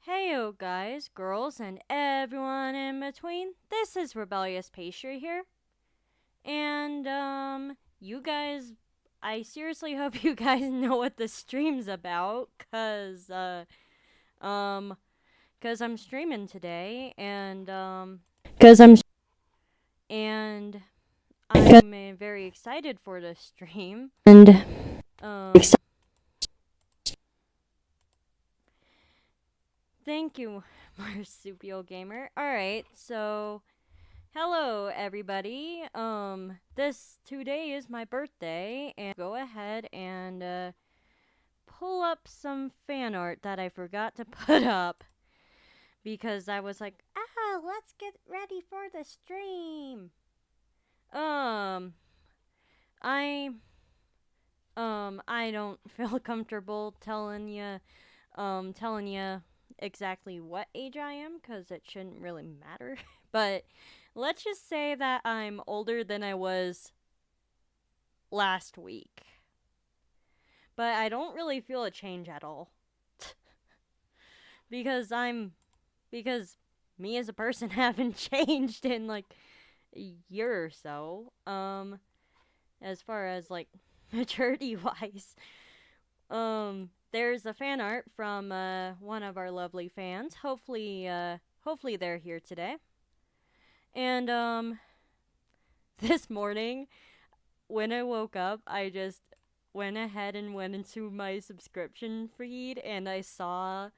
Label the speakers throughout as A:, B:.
A: Heyo, guys, girls, and everyone in between. This is Rebellious Pastry here. And, you guys, I seriously hope you guys know what the stream's about, um, cause I'm streaming today, cause I'm, and I'm very excited for the stream. And, thank you, Marsupial Gamer. Alright, so hello everybody. Today is my birthday, and go ahead and pull up some fan art that I forgot to put up because I was like, let's get ready for the stream. I I don't feel comfortable telling you exactly what age I am because it shouldn't really matter. But let's just say that I'm older than I was last week. But I don't really feel a change at all. because me as a person haven't changed in like a year or so. As far as like maturity wise. There's a fan art from one of our lovely fans. Hopefully they're here today. And this morning when I woke up, I just went ahead and went into my subscription feed and I saw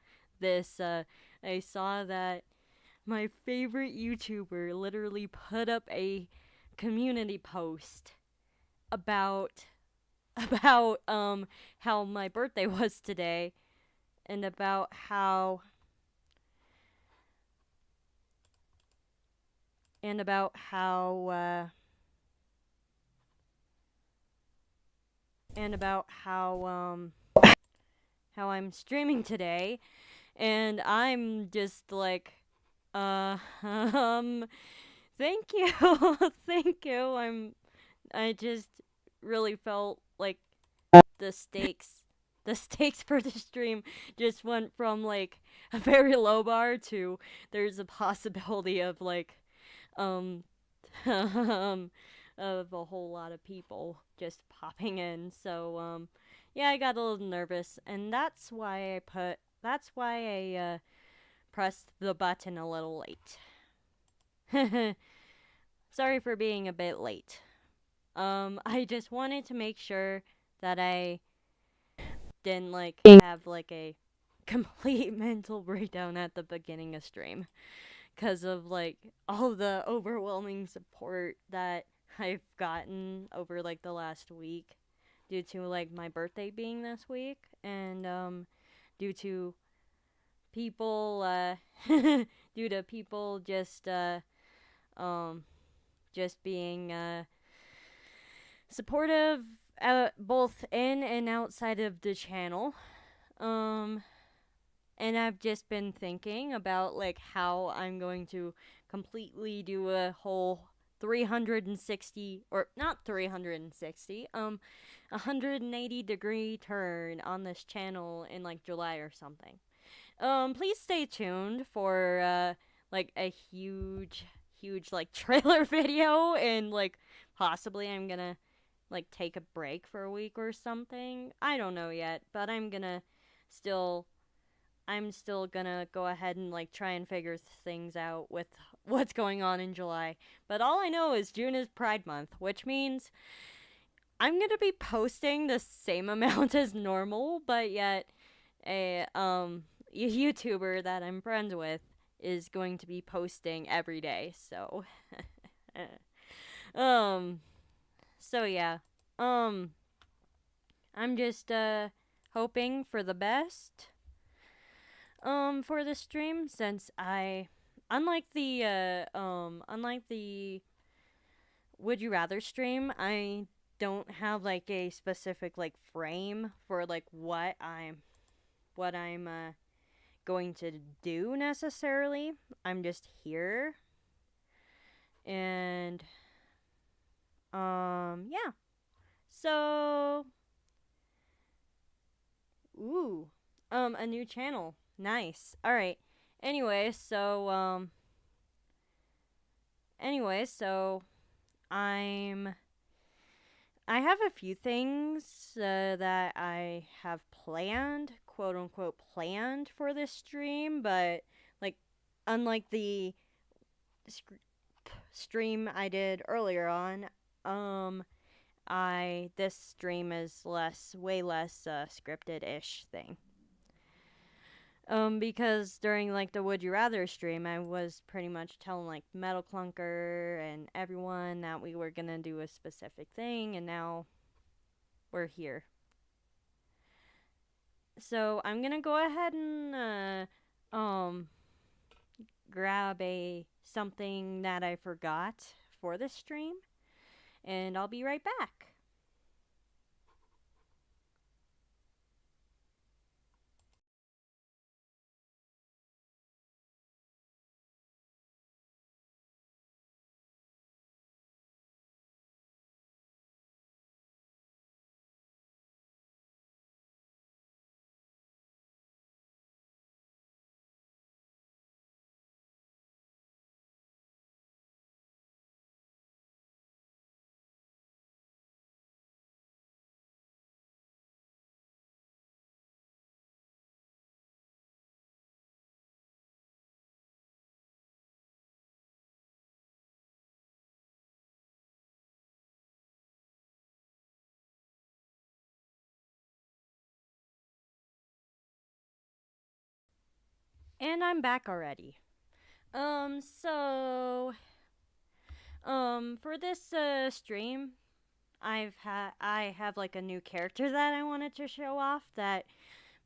A: I saw that my favorite YouTuber literally put up a community post about how my birthday was today and about how and about how and about how I'm streaming today, and I'm just like thank you. Thank you. I just really felt like the stakes the stakes for the stream just went from like a very low bar to there's a possibility of like um of a whole lot of people just popping in. So yeah, I got a little nervous, and that's why I pressed the button a little late. Sorry for being a bit late. I just wanted to make sure that I didn't like have like a complete mental breakdown at the beginning of stream because of like all the overwhelming support that I've gotten over like the last week due to like my birthday being this week, and due to people due to people um just being supportive both in and outside of the channel. Um, and I've just been thinking about like how I'm going to completely do a whole 360 or not 360 180-degree turn on this channel in like July or something. Please stay tuned for like a huge like trailer video, and like possibly I'm gonna like take a break for a week or something. I don't know yet, but I'm still gonna go ahead and like try and figure things out with what's going on in July. But all I know is June is Pride Month, which means I'm gonna be posting the same amount as normal, but yet a YouTuber that I'm friends with is going to be posting every day. So um so yeah. Um I'm just hoping for the best for the stream, since I unlike the would you rather stream, I don't have like a specific like frame for like what I'm going to do necessarily. I'm just here, and yeah. So a new channel. Nice. All right. Anyway, so I'm I have a few things that I have planned, quote unquote planned for this stream, but like unlike the sc- stream I did earlier on, I this stream is way less scripted-ish thing. Because during like the Would You Rather stream, I was pretty much telling like Metal Clunker and everyone that we were gonna do a specific thing, and now we're here. So I'm gonna go ahead and grab a something that I forgot for this stream, and I'll be right back. And I'm back already. So for this stream, I have like a new character that I wanted to show off that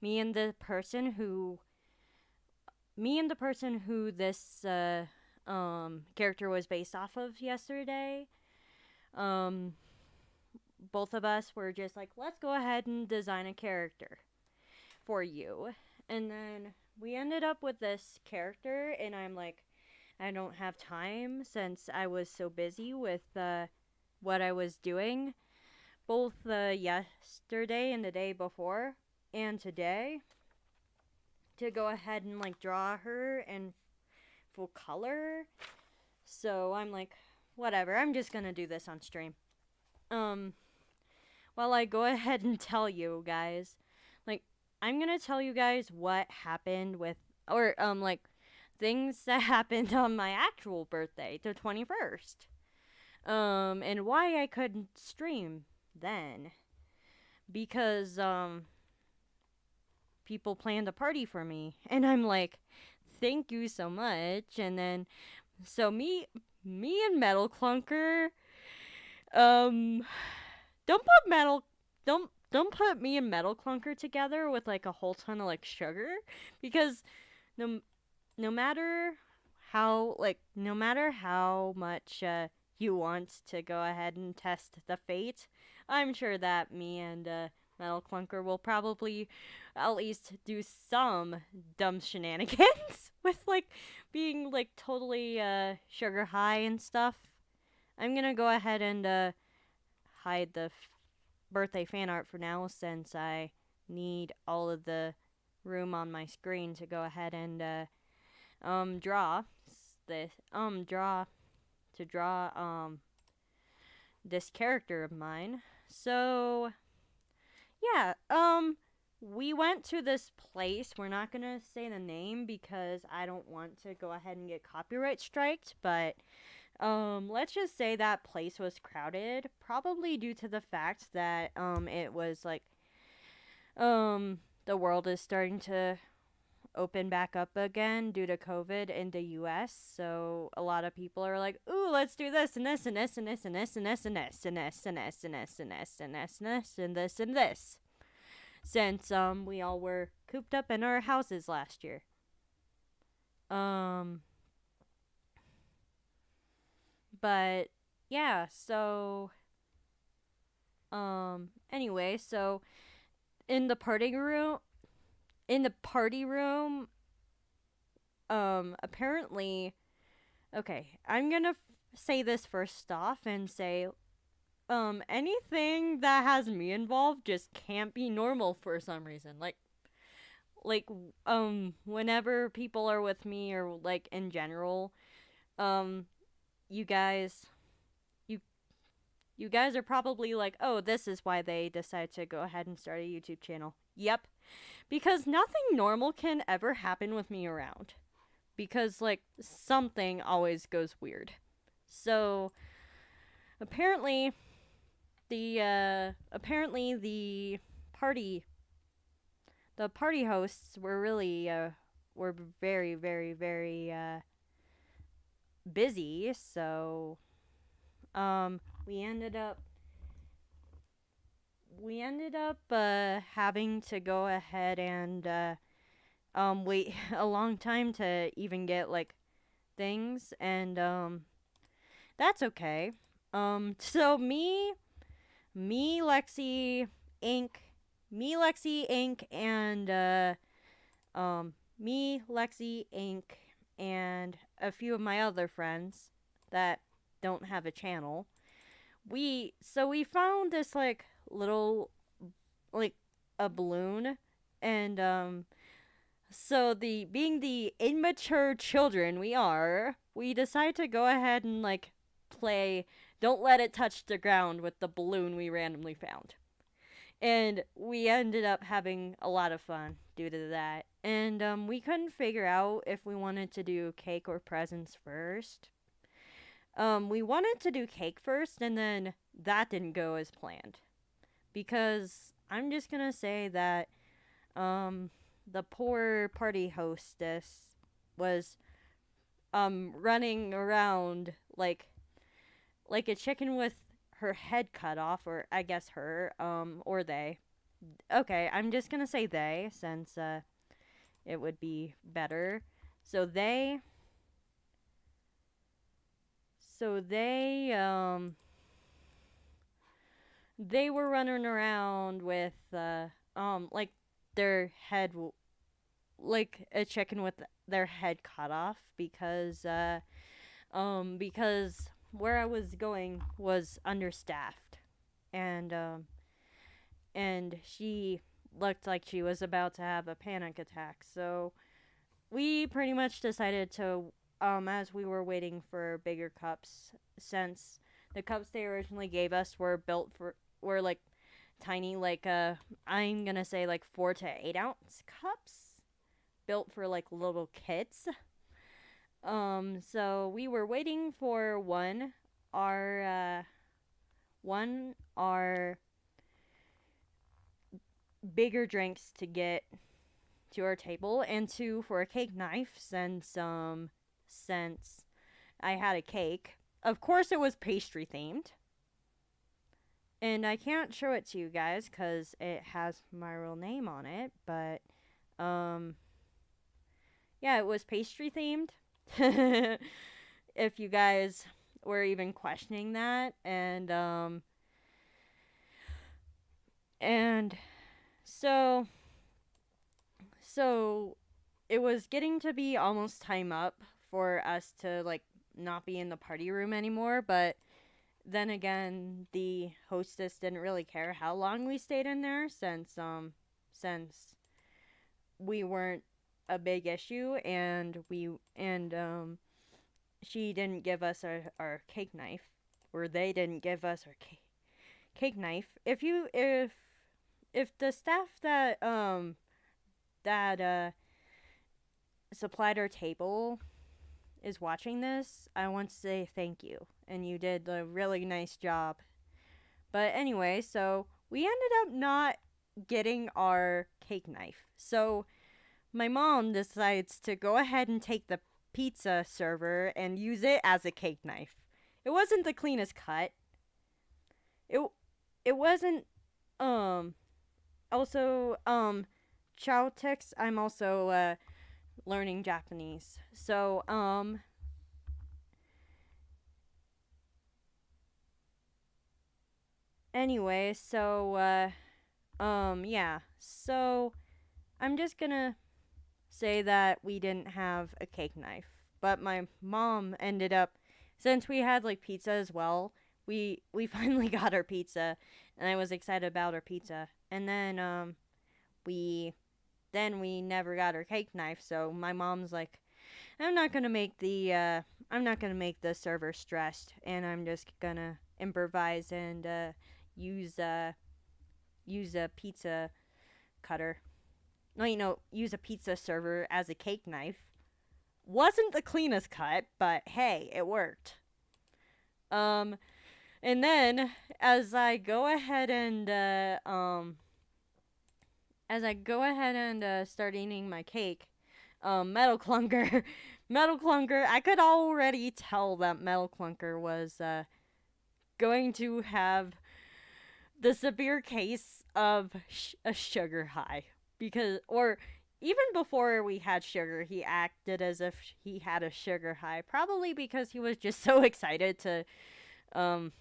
A: me and the person who this character was based off of yesterday, um both of us were just like, let's go ahead and design a character for you. And then we ended up with this character, and I'm like, I don't have time since I was so busy with what I was doing both yesterday and the day before and today to go ahead and like draw her in full color. So I'm like, whatever, I'm just gonna do this on stream. While I go ahead and tell you guys, like, I'm gonna tell you guys what happened with, or like things that happened on my actual birthday, the 21st. And why I couldn't stream then. Because, people planned a party for me. And I'm like, thank you so much. And then, so me and Metal Clunker, don't put don't put me and Metal Clunker together with like a whole ton of like sugar, because no no matter no matter how much you want to go ahead and test the fate, I'm sure that me and Metal Clunker will probably at least do some dumb shenanigans with like being like totally sugar high and stuff. I'm gonna go ahead and hide the birthday fan art for now, since I need all of the room on my screen to go ahead and draw this this character of mine. So yeah, we went to this place. We're not gonna say the name because I don't want to go ahead and get copyright striked, but let's just say that place was crowded, probably due to the fact that it was like the world is starting to open back up again due to COVID in the US. So a lot of people are like, ooh, let's do this and this and this and this and this and this and this and this and this and this and this and this and this and this and this. Since we all were cooped up in our houses last year. But yeah, so anyway, so in the party room apparently, okay, I'm gonna say this first off and say anything that has me involved just can't be normal for some reason. like whenever people are with me or like in general, um you guys you you guys are probably like, "Oh, this is why they decide to go ahead and start a YouTube channel." Yep, because nothing normal can ever happen with me around. Because like something always goes weird. So, apparently the party the party hosts were really were very busy, so um we ended up having to go ahead and wait a long time to even get like things, and that's okay. So me Lexi Inc Lexi Inc and me Lexi Inc and a few of my other friends that don't have a channel, we found this like little like a balloon, and so the being the immature children we are, we decided to go ahead and like play don't let it touch the ground with the balloon we randomly found. And we ended up having a lot of fun due to that. And we couldn't figure out if we wanted to do cake or presents first. We wanted to do cake first, and then that didn't go as planned. Because I'm just gonna say that the poor party hostess was running around like a chicken with her head cut off, or I guess her, or they. Okay, I'm just gonna say they since it would be better. So they were running around with like their head like a chicken with their head cut off, because where I was going was understaffed, and she looked like she was about to have a panic attack. So we pretty much decided to, as we were waiting for bigger cups, since the cups they originally gave us were like tiny, like I'm gonna say like 4 to 8 ounce cups, built for like little kids. So we were waiting for our bigger drinks to get to our table, and two for a cake knife, since I had a cake. Of course, it was pastry themed, and I can't show it to you guys because it has my real name on it. But yeah, it was pastry themed. If you guys were even questioning that, and so so it was getting to be almost time up for us to like not be in the party room anymore, but then again, the hostess didn't really care how long we stayed in there, since we weren't a big issue, and she didn't give us our cake knife, or they didn't give us our cake knife. If the staff that supplied our table is watching this, I want to say thank you, and you did a really nice job. But anyway, so we ended up not getting our cake knife. So my mom decides to go ahead and take the pizza server and use it as a cake knife. It wasn't the cleanest cut. It it wasn't also Chow Tex. I'm also learning Japanese. So anyway, so yeah. So I'm just gonna say that we didn't have a cake knife, but my mom ended up, since we had like pizza as well, we finally got our pizza, and I was excited about our pizza. And then we then we never got her cake knife, so my mom's like, I'm not gonna make the server stressed, and I'm just gonna improvise and use use a pizza cutter. No, use a pizza server as a cake knife. Wasn't the cleanest cut, but hey, it worked. Um, and then as I go ahead and start eating my cake, Metal Clunker, Metal Clunker, I could already tell that Metal Clunker was going to have the severe case of a sugar high, because, or even before we had sugar, he acted as if he had a sugar high, probably because he was just so excited to um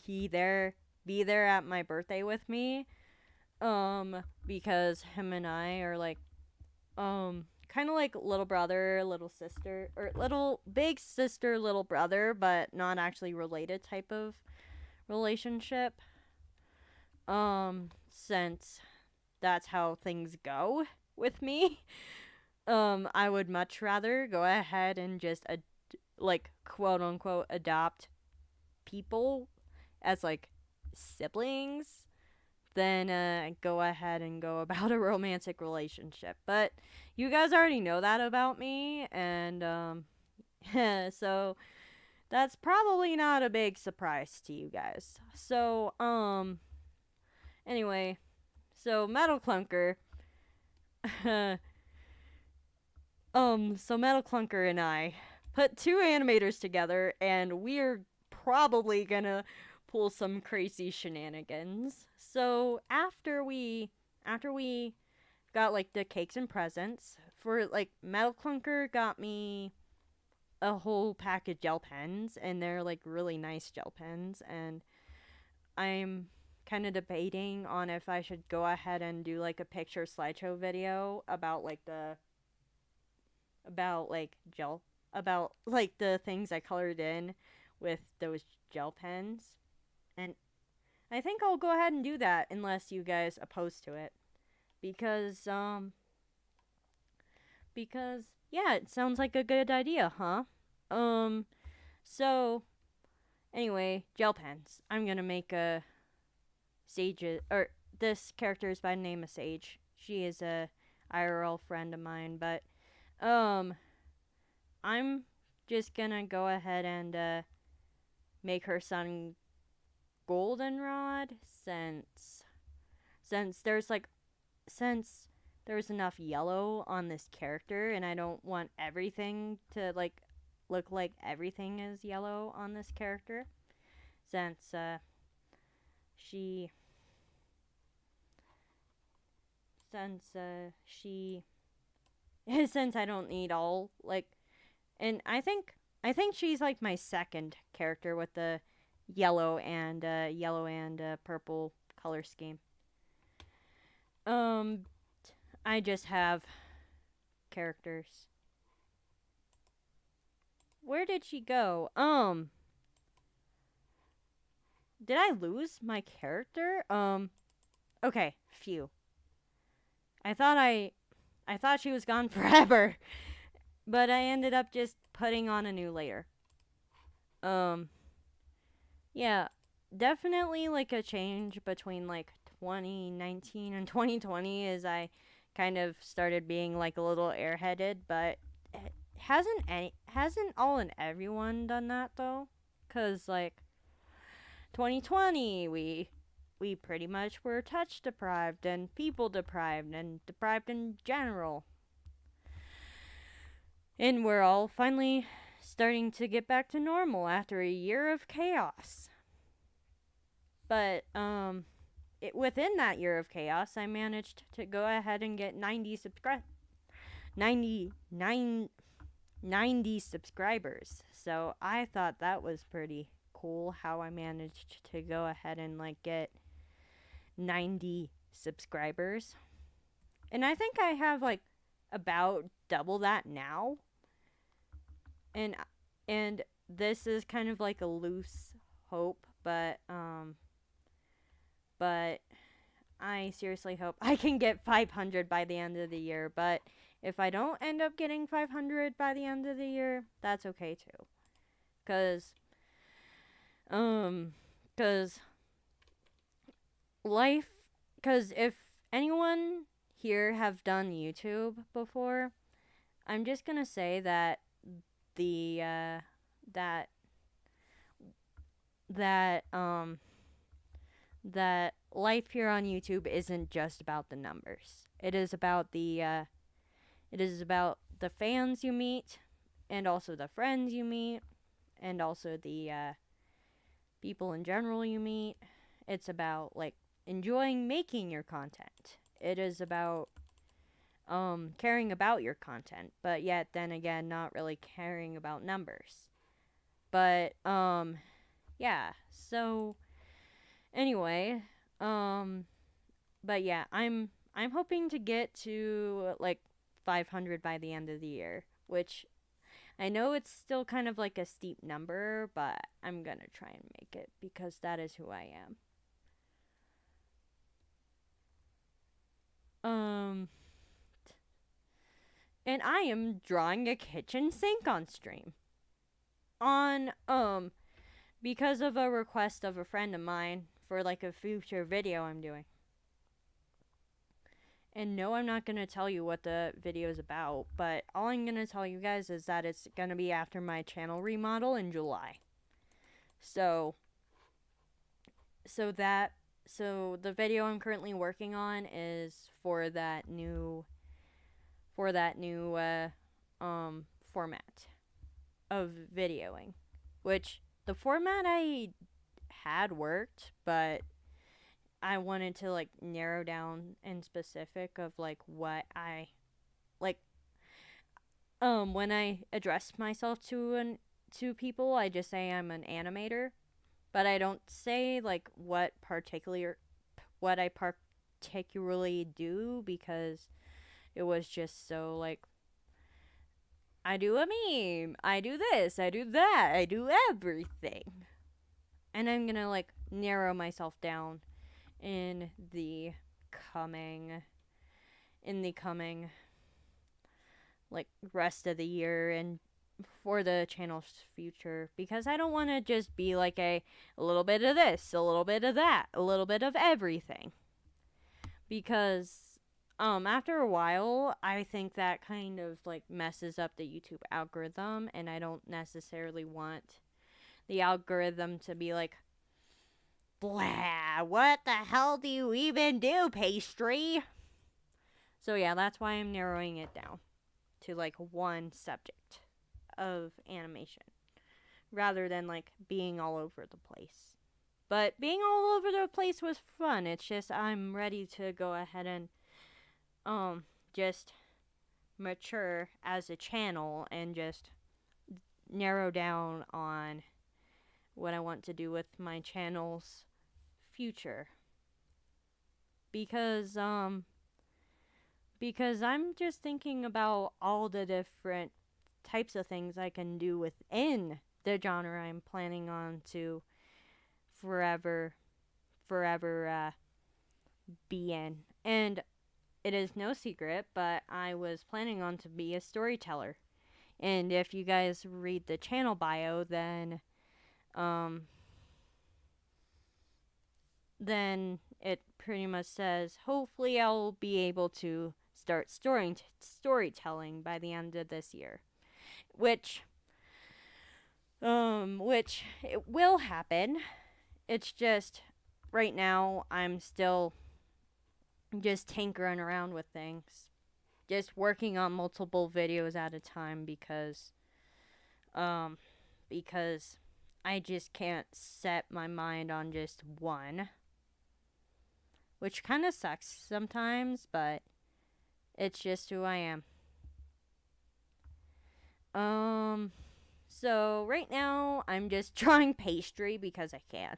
A: be there at my birthday with me, because him and I are like kind of like little brother, little sister, or little big sister, little brother, but not actually related type of relationship. Since that's how things go with me, I would much rather go ahead and just like quote unquote adopt people as like siblings than go ahead and go about a romantic relationship. But you guys already know that about me, and so that's probably not a big surprise to you guys. So anyway, so Metal Clunker so Metal Clunker and I put two animators together, and we're probably gonna pull some crazy shenanigans. So after we got like the cakes and presents, for like Metal Clunker got me a whole pack of gel pens, and they're like really nice gel pens, and I'm kind of debating on if I should go ahead and do like a picture slideshow video about like the things I colored in with those gel pens. And I think I'll go ahead and do that unless you guys oppose to it. Because yeah, it sounds like a good idea, huh? So anyway, gel pens. I'm gonna make a Sage, or this character is by the name of Sage. She is a IRL friend of mine, but I'm just gonna go ahead and make her son Goldenrod, since there's enough yellow on this character, and I don't want everything to like look like everything is yellow on this character, since she she since I don't need all like, and I think she's like my second character with the yellow and purple color scheme. I just have characters. Where did she go? Did I lose my character? Okay, phew. I thought she was gone forever, but I ended up just putting on a new layer. Um, yeah, definitely like a change between like 2019 and 2020 is I kind of started being like a little airheaded, but hasn't all and everyone done that though? Cuz like 2020 we pretty much were touch deprived and people deprived and deprived in general. And we're all finally starting to get back to normal after a year of chaos. But within that year of chaos, I managed to go ahead and get 90 subscribers. So I thought that was pretty cool how I managed to go ahead and like get 90 subscribers. And I think I have like about double that now. And this is kind of like a loose hope, but I seriously hope I can get 500 by the end of the year. But if I don't end up getting 500 by the end of the year, that's okay too. Cause, um, cause life, cause if anyone here have done YouTube before, I'm just gonna say that the that that that life here on YouTube isn't just about the numbers. It is about the fans you meet, and also the friends you meet, and also the people in general you meet. It's about like enjoying making your content. It is about caring about your content, but yet then again not really caring about numbers. But yeah. So anyway, um but yeah, I'm hoping to get to like 500 by the end of the year, which I know it's still kind of like a steep number, but I'm going to try and make it because that is who I am. And I am drawing a kitchen sink on stream. On because of a request of a friend of mine for like a future video I'm doing. And no, I'm not going to tell you what the video is about, but all I'm going to tell you guys is that it's going to be after my channel remodel in July. So the video I'm currently working on is for that new format of videoing, which the format I had worked, but I wanted to like narrow down in specific of like what I like. When I address myself to people, I just say I'm an animator, but I don't say like what I particularly do, because it was just so like I do a meme, I do this, I do that, I do everything. And I'm gonna like narrow myself down in the coming like rest of the year and for the channel's future, because I don't want to just be like a little bit of this, a little bit of that, a little bit of everything. Because after a while, I think that kind of like messes up the YouTube algorithm, and I don't necessarily want the algorithm to be like, blah, what the hell do you even do, Pastry? So yeah, that's why I'm narrowing it down to like one subject of animation rather than like being all over the place. But being all over the place was fun. It's just I'm ready to go ahead and just mature as a channel and just narrow down on what I want to do with my channel's future. Because I'm just thinking about all the different types of things I can do within the genre I'm planning on to forever be in. And it is no secret, but I was planning on to be a storyteller. And if you guys read the channel bio, then it pretty much says hopefully I'll be able to start storytelling by the end of this year, which it will happen. It's just right now I'm still just tinkering around with things, just working on multiple videos at a time because I just can't set my mind on just one, which kind of sucks sometimes, but it's just who I am. So right now I'm just drawing Pastry because I can.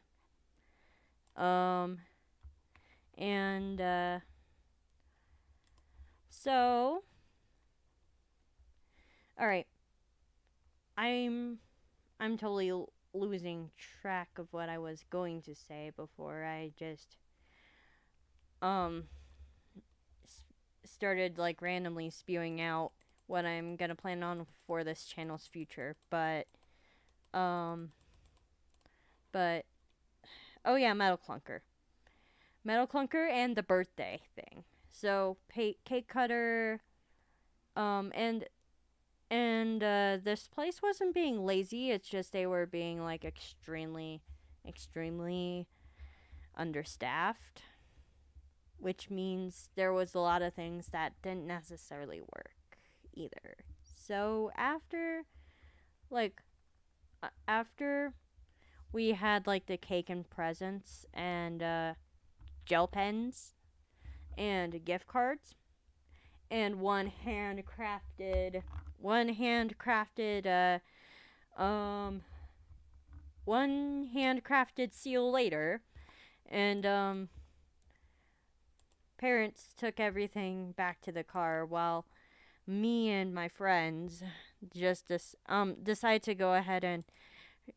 A: So all right. I'm totally losing track of what I was going to say before I just um started like randomly spewing out what I'm gonna plan on for this channel's future. Um but oh yeah, Metal Clunker and the birthday thing. So cake cutter, and this place wasn't being lazy. It's just they were being like extremely understaffed, which means there was a lot of things that didn't necessarily work either. So like after we had like the cake and presents and gel pens and gift cards and one handcrafted seal later, and parents took everything back to the car while me and my friends just decided to go ahead and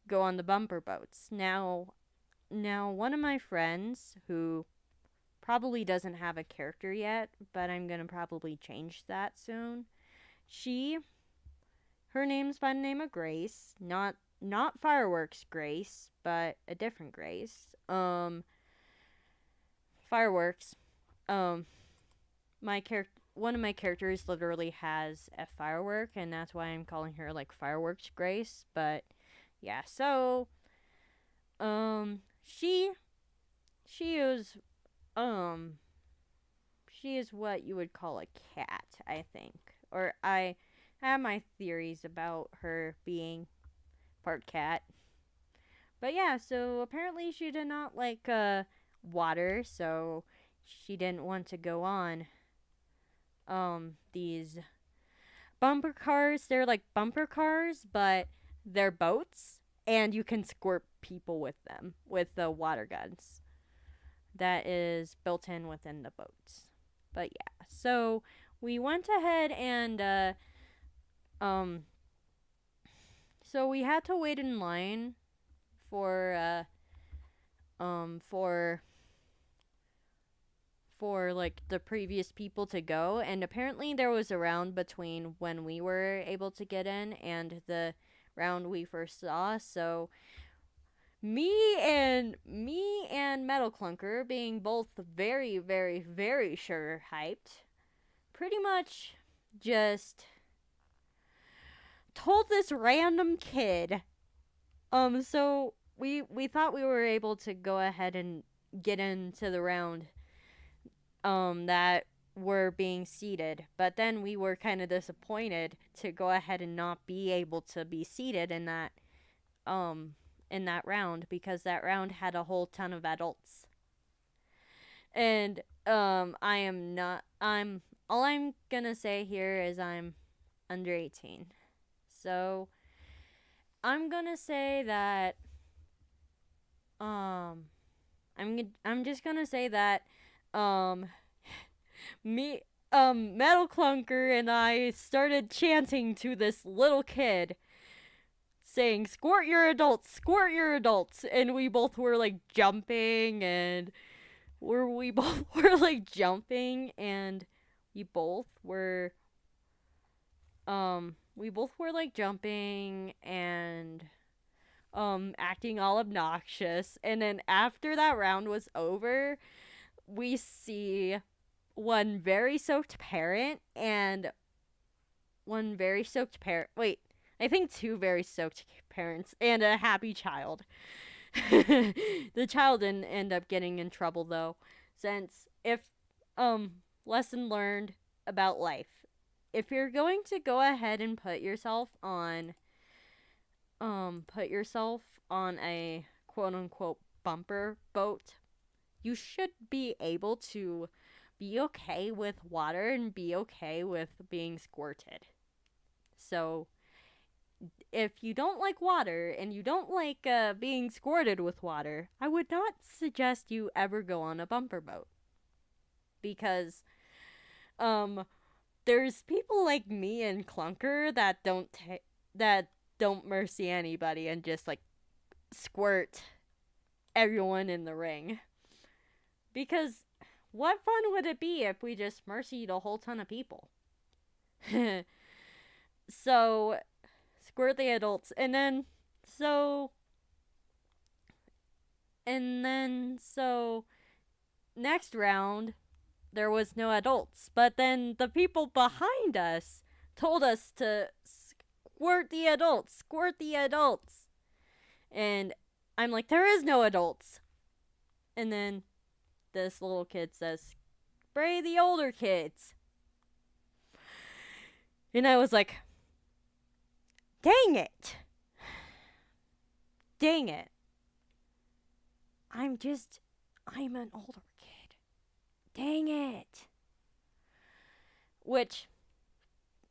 A: go on the bumper boats. Now one of my friends who probably doesn't have a character yet, but I'm gonna probably change that soon. Her name's by the name of Grace, not fireworks Grace, but a different Grace. Fireworks. Um, one of my characters literally has a firework, and that's why I'm calling her like Fireworks Grace. But yeah, so um, she she is um she is what you would call a cat, I think, or I have my theories about her being part cat. But yeah, so apparently she did not like water, so she didn't want to go on these bumper cars. They're like bumper cars, but they're boats, and you can squirt people with them with the water guns that is built in within the boats. But yeah, so we went ahead and um so we had to wait in line for um for for like the previous people to go, and apparently there was a round between when we were able to get in and the round we first saw. So me and Metal Clunker, being both very sugar hyped, pretty much just told this random kid. So we thought we were able to go ahead and get into the round that were being seated, but then we were kind of disappointed to go ahead and not be able to be seated um in that round, because that round had a whole ton of adults. And I am not I'm all I'm gonna say here is I'm under 18. So I'm gonna say that um I'm just gonna say that um me Metal Clunker and I started chanting to this little kid saying squirt your adults, and we both were like jumping, and we both were like jumping, and we both were like jumping and acting all obnoxious. And then after that round was over, we see one very soaked parent and one very soaked parent. Wait, I think two very soaked parents and a happy child. The child didn't end up getting in trouble though, since if lesson learned about life. If you're going to go ahead and put yourself on a quote unquote bumper boat, you should be able to be okay with water and be okay with being squirted. So if you don't like water and you don't like being squirted with water, I would not suggest you ever go on a bumper boat, because there's people like me and Clunker that don't mercy anybody and just like squirt everyone in the ring. Because what fun would it be if we just mercied a whole ton of people? So, squirt the adults. So, next round, there was no adults. But then the people behind us told us to squirt the adults, squirt the adults. And I'm like, there is no adults. And then this little kid says, spray the older kids. And I was like, dang it. Dang it. I'm an older kid. Dang it. Which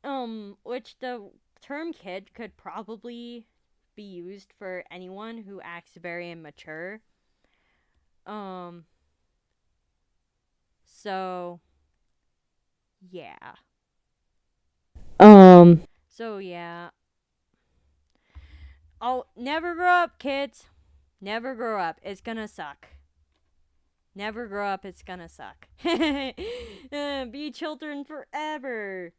A: the term kid could probably be used for anyone who acts very immature. So yeah. So yeah. Oh, never grow up, kids. Never grow up. It's gonna suck. Never grow up. It's gonna suck. Be children forever.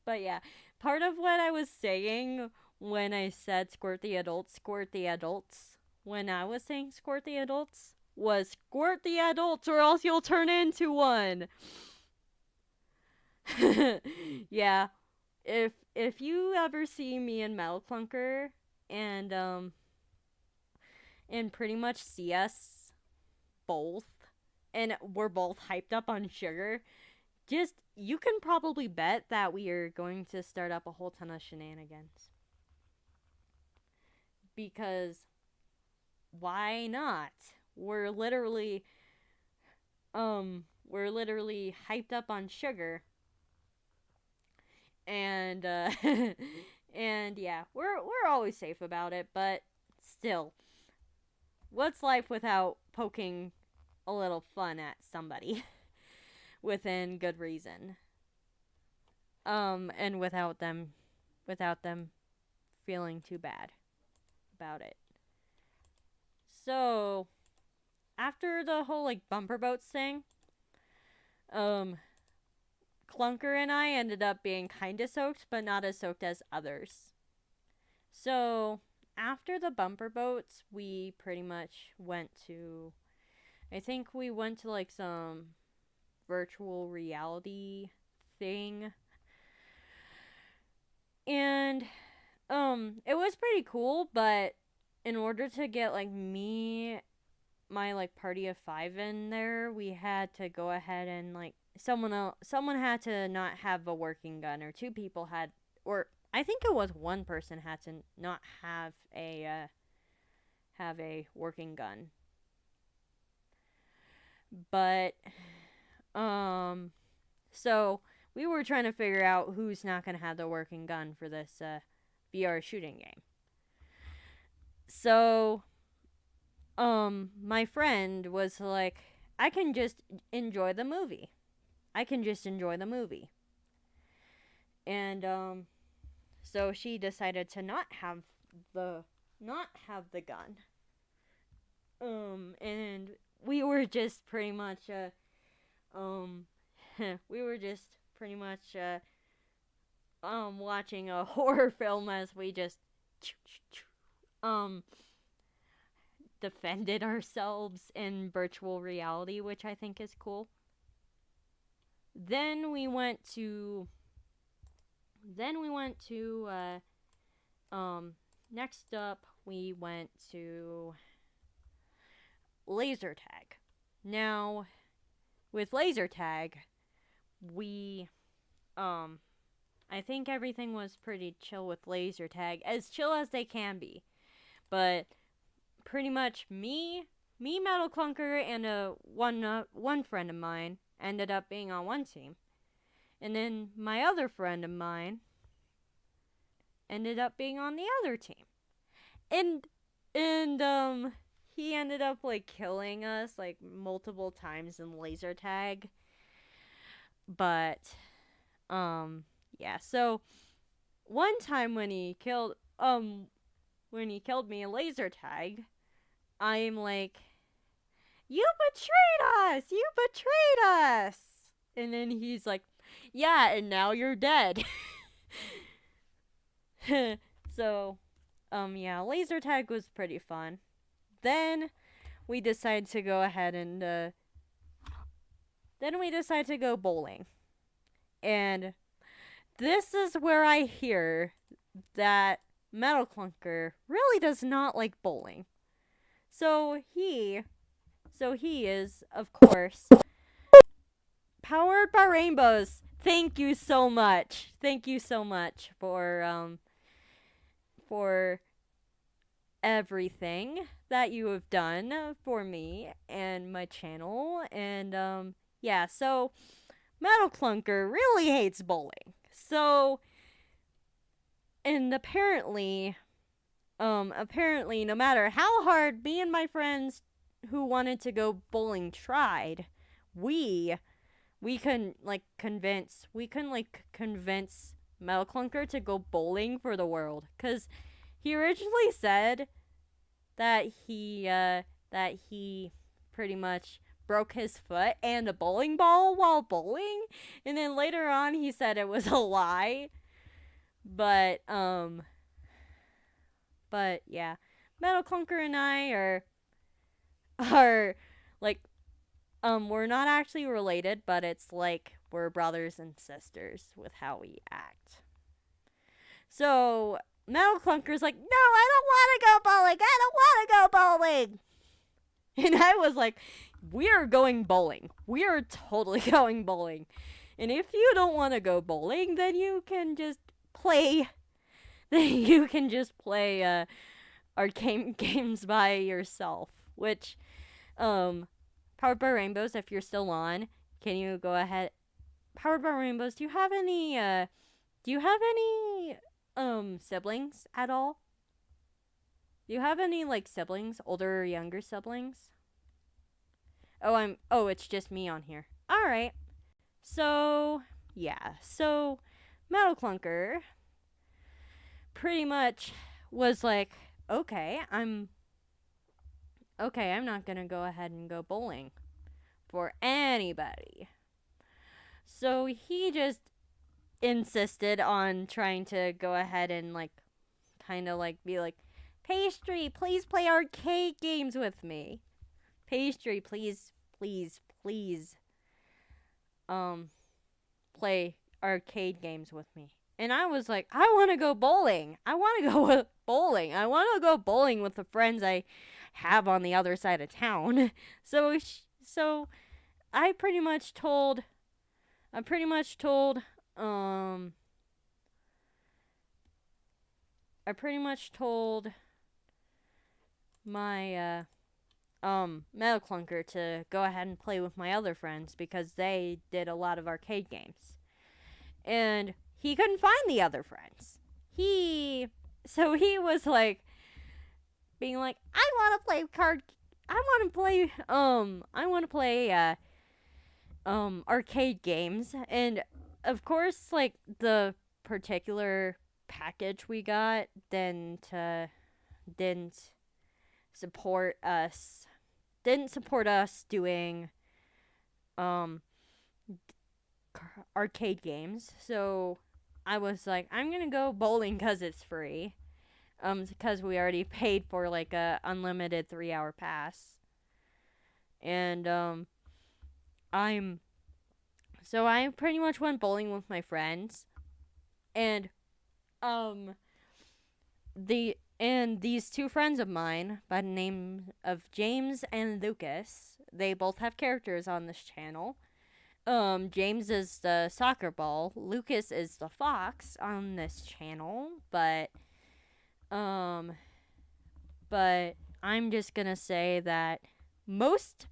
A: But yeah, part of what I was saying when I said squirt the adults, when I was saying squirt the adults, was squirt the adults or else you'll turn into one. Yeah. If you ever see me in Metal Clunker and pretty much see us both and we're both hyped up on sugar, just you can probably bet that we are going to start up a whole ton of shenanigans. Because why not? We're literally hyped up on sugar. And and yeah, we're always safe about it, but still, what's life without poking a little fun at somebody within good reason? And without them feeling too bad about it. So, after the whole like bumper boats thing, Clunker and I ended up being kinda soaked, but not as soaked as others. So, after the bumper boats, we pretty much went to, I think we went to like some virtual reality thing. And it was pretty cool, but in order to get like my like party of 5 in there, we had to go ahead and like someone had to not have a working gun, or two people had, or I think it was one person had to not have a working gun. But so we were trying to figure out who's not going to have the working gun for this VR shooting game. So my friend was like, I can just enjoy the movie. And so she decided to not have the gun. And we were just pretty much watching a horror film as we just defended ourselves in virtual reality, which I think is cool. Then we went to next up we went to laser tag. Now, with laser tag, we I think everything was pretty chill with laser tag, as chill as they can be. But pretty much me, Metal Clunker, and one friend of mine ended up being on one team. And then my other friend of mine ended up being on the other team. And he ended up like killing us like multiple times in laser tag. But yeah, so one time when he killed me in laser tag, I'm like, You betrayed us! You betrayed us! And then he's like, yeah, and now you're dead. So, yeah, laser tag was pretty fun. Then we decided to go ahead and, then we decided to go bowling. And this is where I hear that Metal Clunker really does not like bowling. So he is, of course, powered by rainbows. Thank you so much. Thank you so much for everything that you have done for me and my channel. And yeah, so Metal Clunker really hates bowling. So, and apparently no matter how hard me and my friends who wanted to go bowling tried, we couldn't convince Metal Clunker to go bowling for the world, cuz he originally said that he pretty much broke his foot and a bowling ball while bowling, and then later on he said it was a lie. But yeah, Metal Clunker and I are like we're not actually related, but it's like we're brothers and sisters with how we act. So Metal Clunker's like, no, I don't want to go bowling. I don't want to go bowling. And I was like, we are going bowling. We are totally going bowling. And if you don't want to go bowling, then you can just play. Arcade games by yourself. Which, Powered by Rainbows, if you're still on, can you go ahead? Powered by Rainbows, do you have any siblings at all? Do you have any siblings, older or younger siblings? Oh, it's just me on here. All right. So, yeah. So, Metal Clunker pretty much was like, okay, I'm not going to go ahead and go bowling for anybody. So, he just insisted on trying to go ahead and be like, Pastry, please play arcade games with me. Pastry, please play arcade games with me. And I was like, I want to go bowling. I want to go bowling. I want to go bowling with the friends I have on the other side of town. So I pretty much told my Metal Clunker to go ahead and play with my other friends because they did a lot of arcade games. And he couldn't find the other friends. So he was like being like, I want to play arcade games. And of course, the particular package we got didn't support us doing arcade games. So I was like, I'm gonna go bowling because it's free. Because we already paid for a unlimited 3-hour pass. And I pretty much went bowling with my friends. And these two friends of mine by the name of James and Lucas, they both have characters on this channel. James is the soccer ball. Lucas is the fox on this channel. But I'm just gonna say that mostly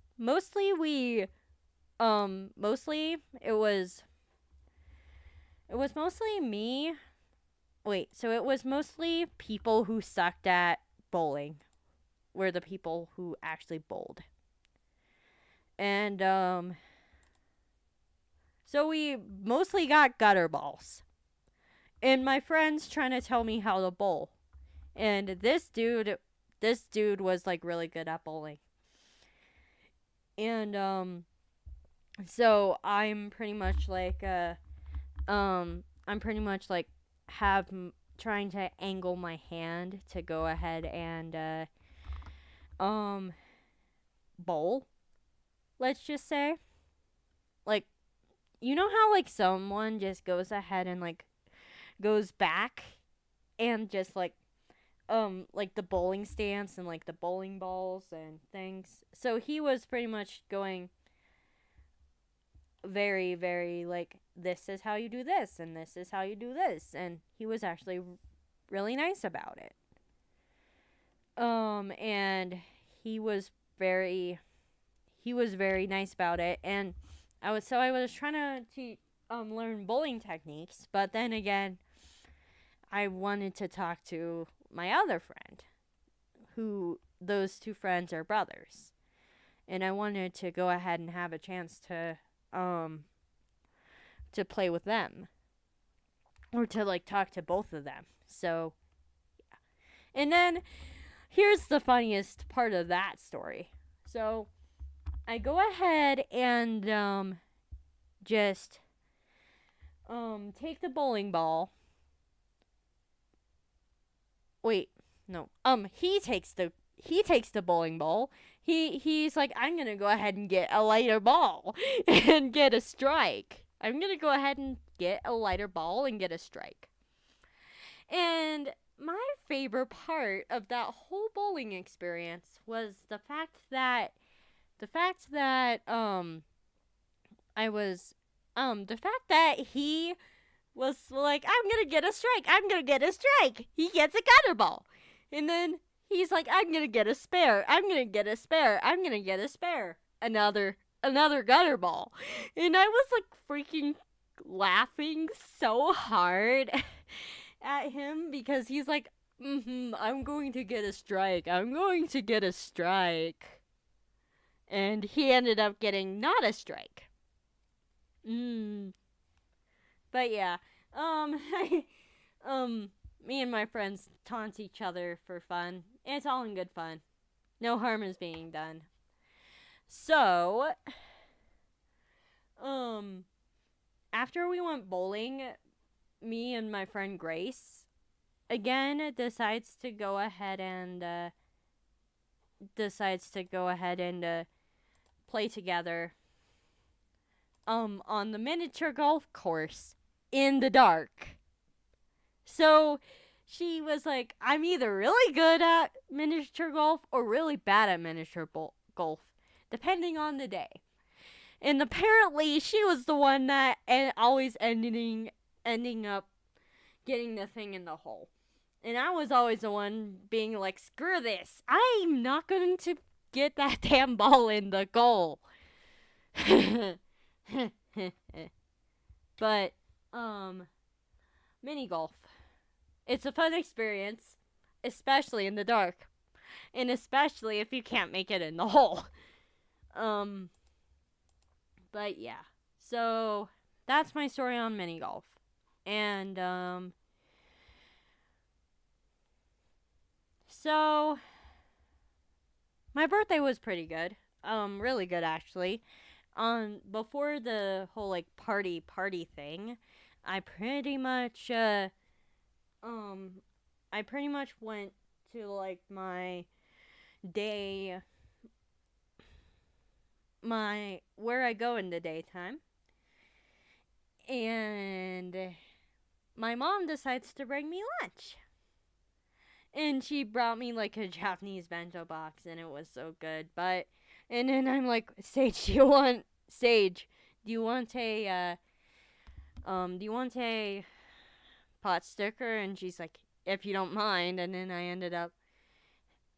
A: it was mostly me. Wait, so it was mostly people who sucked at bowling were the people who actually bowled. And so we mostly got gutter balls. And my friends trying to tell me how to bowl. And this dude was really good at bowling. And so I'm pretty much like trying to angle my hand to go ahead and um bowl, let's just say. Like, you know how like someone just goes ahead and like goes back and just like the bowling stance and like the bowling balls and things. So he was pretty much going very, very like, this is how you do this and this is how you do this, and he was actually really nice about it. And he was very he was very nice about it, and I was trying to learn bowling techniques, but then again, I wanted to talk to my other friend, who those two friends are brothers, and I wanted to go ahead and have a chance um to play with them, or to like talk to both of them. So, and then here's the funniest part of that story. So, I go ahead and just take the bowling ball. Wait, no. He takes the bowling ball. He's like, I'm gonna go ahead and get a lighter ball and get a strike. I'm gonna go ahead and get a lighter ball and get a strike. And my favorite part of that whole bowling experience was I was the fact that he was like, I'm gonna get a strike, I'm gonna get a strike. He gets a gutter ball. And then he's like, I'm gonna get a spare, I'm gonna get a spare, I'm gonna get a spare. Another gutter ball. And I was like freaking laughing so hard at him, because he's like, I'm going to get a strike, I'm going to get a strike. And he ended up getting not a strike. But yeah, I, me and my friends taunt each other for fun. It's all in good fun. No harm is being done. So, after we went bowling, me and my friend Grace again decides to go ahead and play together on the miniature golf course in the dark. So she was like, I'm either really good at miniature golf or really bad at miniature golf, depending on the day. And apparently she was the one that always ending up getting the thing in the hole. And I was always the one being like, screw this, I'm not going to get that damn ball in the goal. But mini golf, it's a fun experience, especially in the dark, and especially if you can't make it in the hole. But yeah, so that's my story on mini golf. And so my birthday was pretty good. Really good actually. Before the whole like party thing, I pretty much went to like my day my where I go in the daytime, and my mom decides to bring me lunch. And she brought me like a Japanese bento box, and it was so good. And then I'm like, Sage, do you want a pot sticker? And she's like, if you don't mind. And then I ended up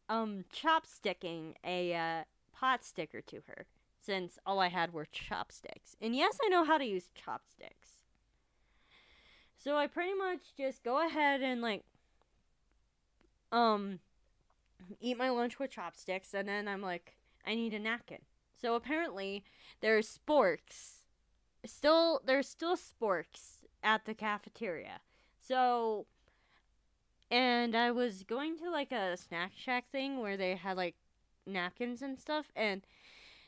A: chopsticking a pot sticker to her, since all I had were chopsticks. And yes, I know how to use chopsticks. So I pretty much just go ahead and like eat my lunch with chopsticks, and then I'm like, I need a napkin. So apparently there's sporks. There's still sporks at the cafeteria. So, and I was going to like a snack shack thing where they had like napkins and stuff, and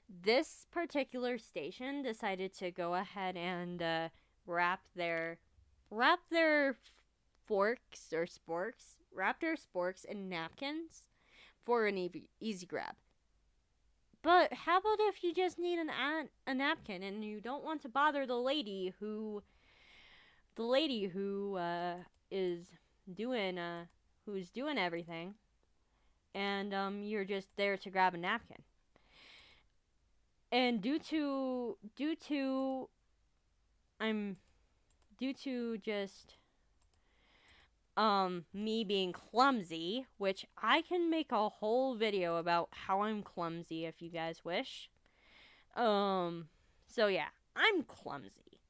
A: this particular station decided to go ahead and wrap their wrap their forks or sporks, wrap their sporks in napkins for an easy grab. But how about if you just need a napkin and you don't want to bother the lady who is doing who's doing everything, and you're just there to grab a napkin. And I'm due to just me being clumsy, which I can make a whole video about how I'm clumsy if you guys wish. So yeah, I'm clumsy.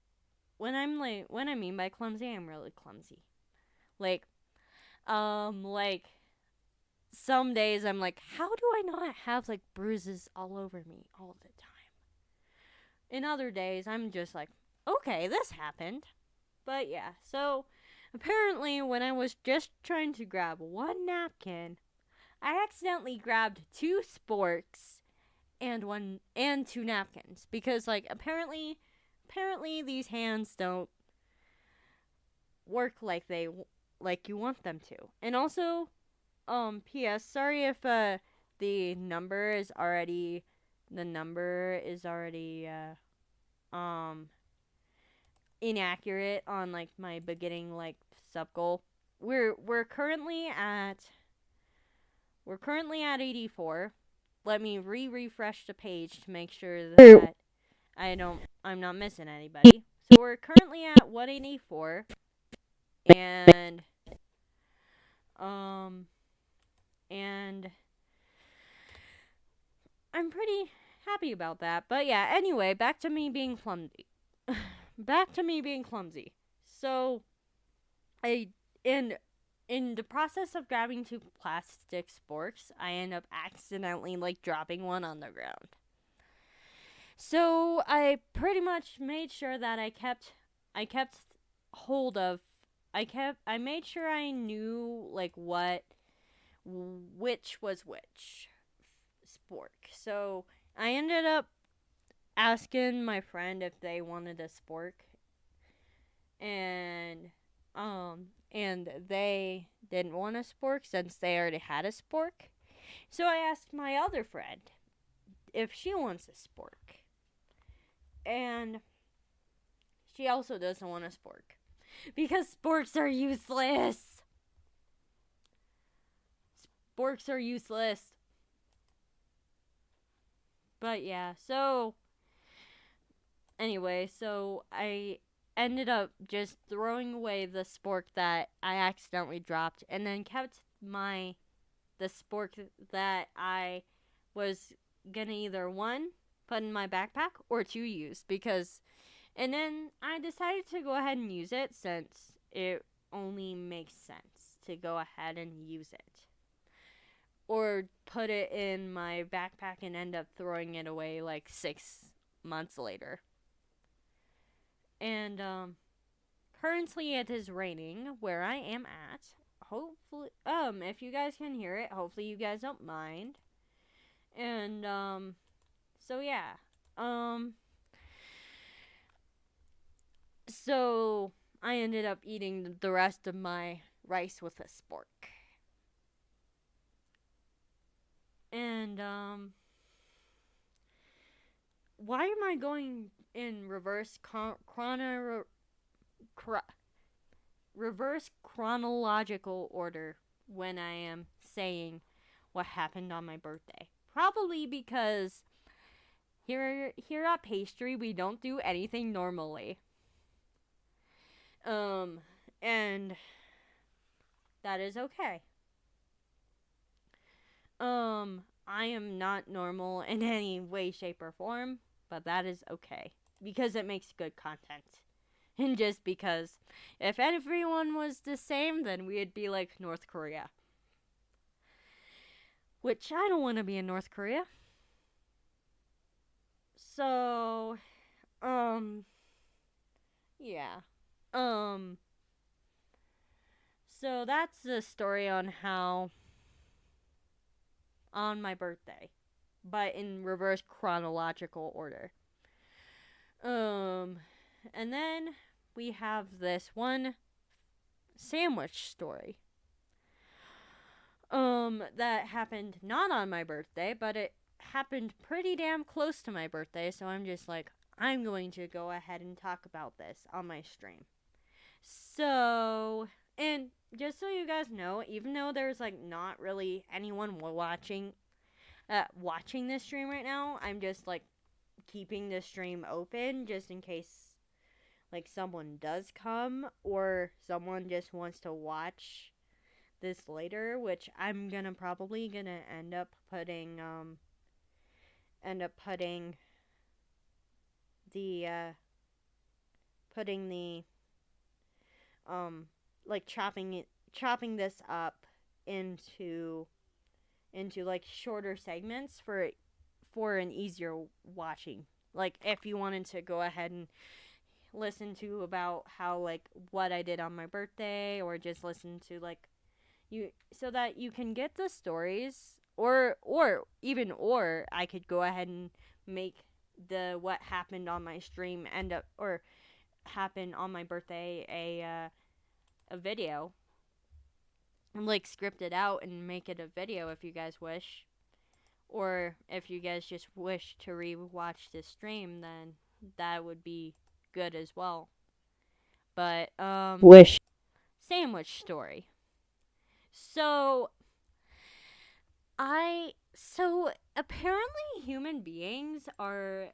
A: When I mean by clumsy, I'm really clumsy. Like some days I'm like, how do I not have like bruises all over me all the time? In other days, I'm just like, okay, this happened. But yeah, so apparently when I was just trying to grab one napkin, I accidentally grabbed two sporks and two napkins because like apparently these hands don't work like you want them to. And also, PS, sorry if the number is already inaccurate on like my beginning like sub goal. We're currently at 84. Let me refresh the page to make sure that I'm not missing anybody. So we're currently at 184, and and I'm pretty happy about that. But yeah, anyway, back to me being clumsy. So I in the process of grabbing two plastic sporks, I end up accidentally like dropping one on the ground. So I pretty much made sure that I kept hold of I made sure I knew like which was which spork. So I ended up asking my friend if they wanted a spork, and they didn't want a spork since they already had a spork. So I asked my other friend if she wants a spork, and she also doesn't want a spork because sporks are useless. Sporks are useless. But yeah, so anyway, so I ended up just throwing away the spork that I accidentally dropped, and then kept the spork that I was gonna either one put in my backpack or two use and then I decided to go ahead and use it since it only makes sense to go ahead and use it. Or put it in my backpack and end up throwing it away like 6 months later. And currently it is raining where I am at. Hopefully if you guys can hear it, hopefully you guys don't mind. And so yeah. So I ended up eating the rest of my rice with a spork. And why am I going in reverse reverse chronological order when I am saying what happened on my birthday? Probably because here at Pastry we don't do anything normally. And that is okay. I am not normal in any way, shape, or form, but that is okay because it makes good content. And just because if everyone was the same, then we'd be like North Korea. Which I don't want to be in North Korea. So, yeah. So that's the story on my birthday. but in reverse chronological order. And then we have this one sandwich story. That happened not on my birthday, but it happened pretty damn close to my birthday, so I'm just like, I'm going to go ahead and talk about this on my stream. So, and just so you guys know, even though there's like not really anyone watching this stream right now, I'm just like keeping the stream open just in case like someone does come or someone just wants to watch this later, which I'm probably gonna end up putting the like chopping this up into like shorter segments for an easier watching. Like if you wanted to go ahead and listen to about how like what I did on my birthday, or just listen to like you, so that you can get the stories, or I could go ahead and make the what happened on my stream end up, or happen on my birthday, a video, and like script it out and make it a video if you guys wish. Or if you guys just wish to re-watch this stream, then that would be good as well. But sandwich story. So apparently human beings are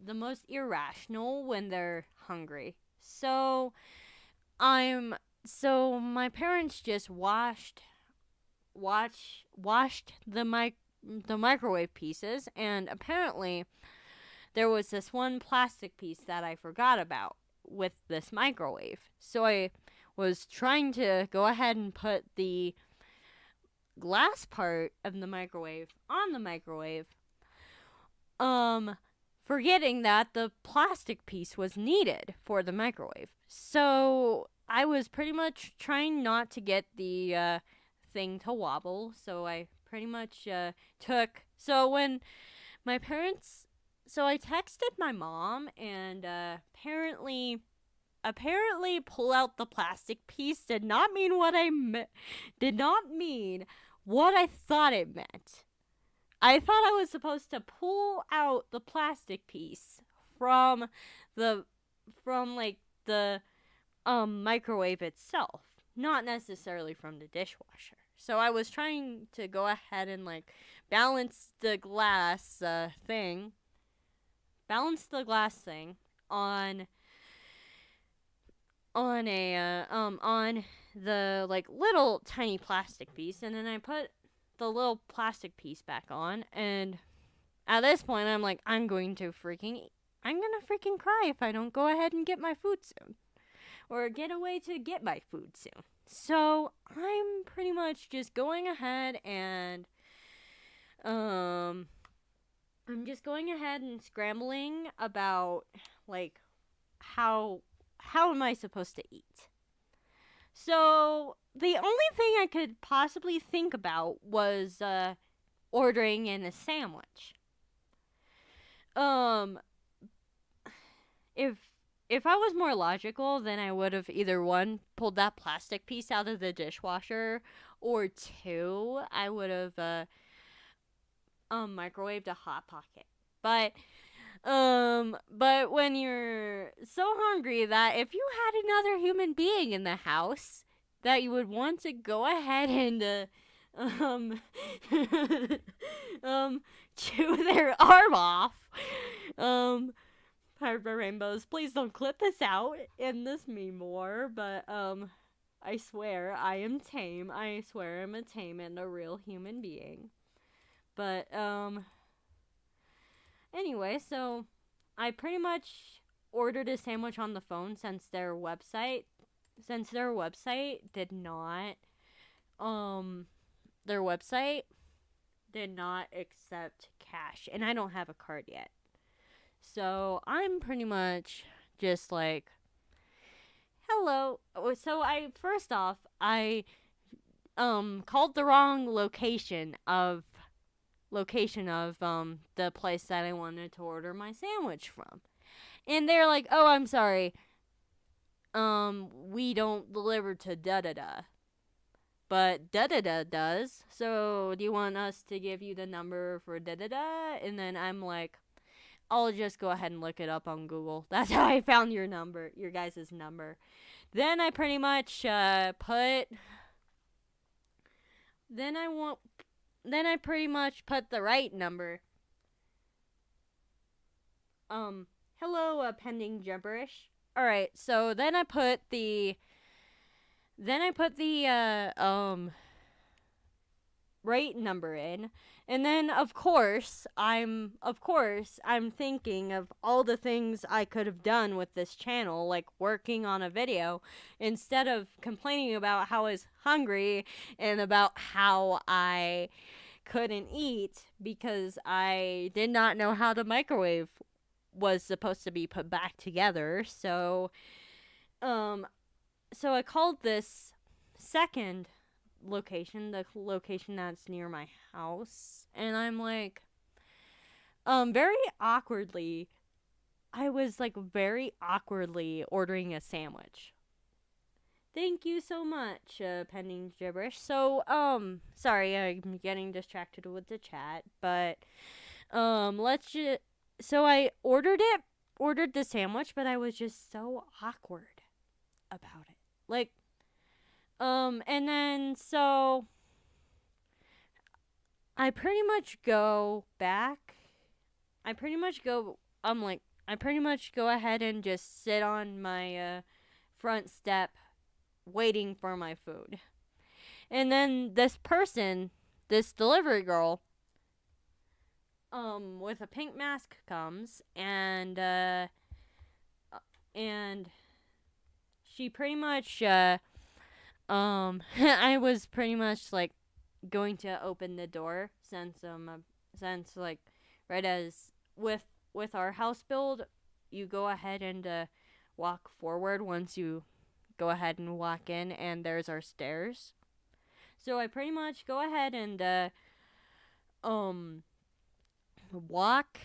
A: the most irrational when they're hungry. So my parents just washed the microwave pieces, and apparently there was this one plastic piece that I forgot about with this microwave. So I was trying to go ahead and put the glass part of the microwave on the microwave, forgetting that the plastic piece was needed for the microwave. So I was pretty much trying not to get the thing to wobble, so I pretty much so I texted my mom, and apparently pull out the plastic piece did not mean what I thought it meant. I thought I was supposed to pull out the plastic piece from the microwave itself, not necessarily from the dishwasher. So I was trying to go ahead and like balance the glass thing on the like little tiny plastic piece, and then I put the little plastic piece back on, and at this point I'm like, I'm gonna freaking cry if I don't go ahead and get my food soon, or get a way to get my food soon. So I'm pretty much just going ahead and I'm just going ahead and scrambling about like how am I supposed to eat? So the only thing I could possibly think about was ordering in a sandwich. If I was more logical, then I would have either one, pulled that plastic piece out of the dishwasher, or two, I would have microwaved a Hot Pocket. But when you're so hungry that if you had another human being in the house, that you would want to go ahead and chew their arm off. Piper Rainbows, please don't clip this out in this meme war, but I swear I am tame. I swear I'm a tame and a real human being. But anyway, so I pretty much ordered a sandwich on the phone, since their website did not accept cash, and I don't have a card yet. So I'm pretty much just like, hello. So I called the wrong location of location of the place that I wanted to order my sandwich from. And they're like, "Oh, I'm sorry. We don't deliver to da da da. But da da da does. So do you want us to give you the number for da da da?" And then I'm like, "I'll just go ahead and look it up on Google." That's how I found your number, your guys' number. Then I pretty much put. Then I want. Then I pretty much put the right number. Hello, pending gibberish. All right, so then I put the. Then I put the right number in, and then of course I'm thinking of all the things I could have done with this channel, like working on a video instead of complaining about how I was hungry and about how I couldn't eat because I did not know how the microwave was supposed to be put back together. So I called this second location, the location that's near my house, and I'm like, very awkwardly, I was like very awkwardly ordering a sandwich. Thank you so much, pending gibberish. So, sorry, I'm getting distracted with the chat, but, so I ordered the sandwich, but I was just so awkward about it. Like, and then, so, I pretty much go back. I pretty much go ahead and just sit on my front step waiting for my food. And then this delivery girl, with a pink mask comes and she pretty much I was pretty much like going to open the door since like right as with our house build, you go ahead and walk forward once you go ahead and walk in, and there's our stairs. So I pretty much go ahead and walk.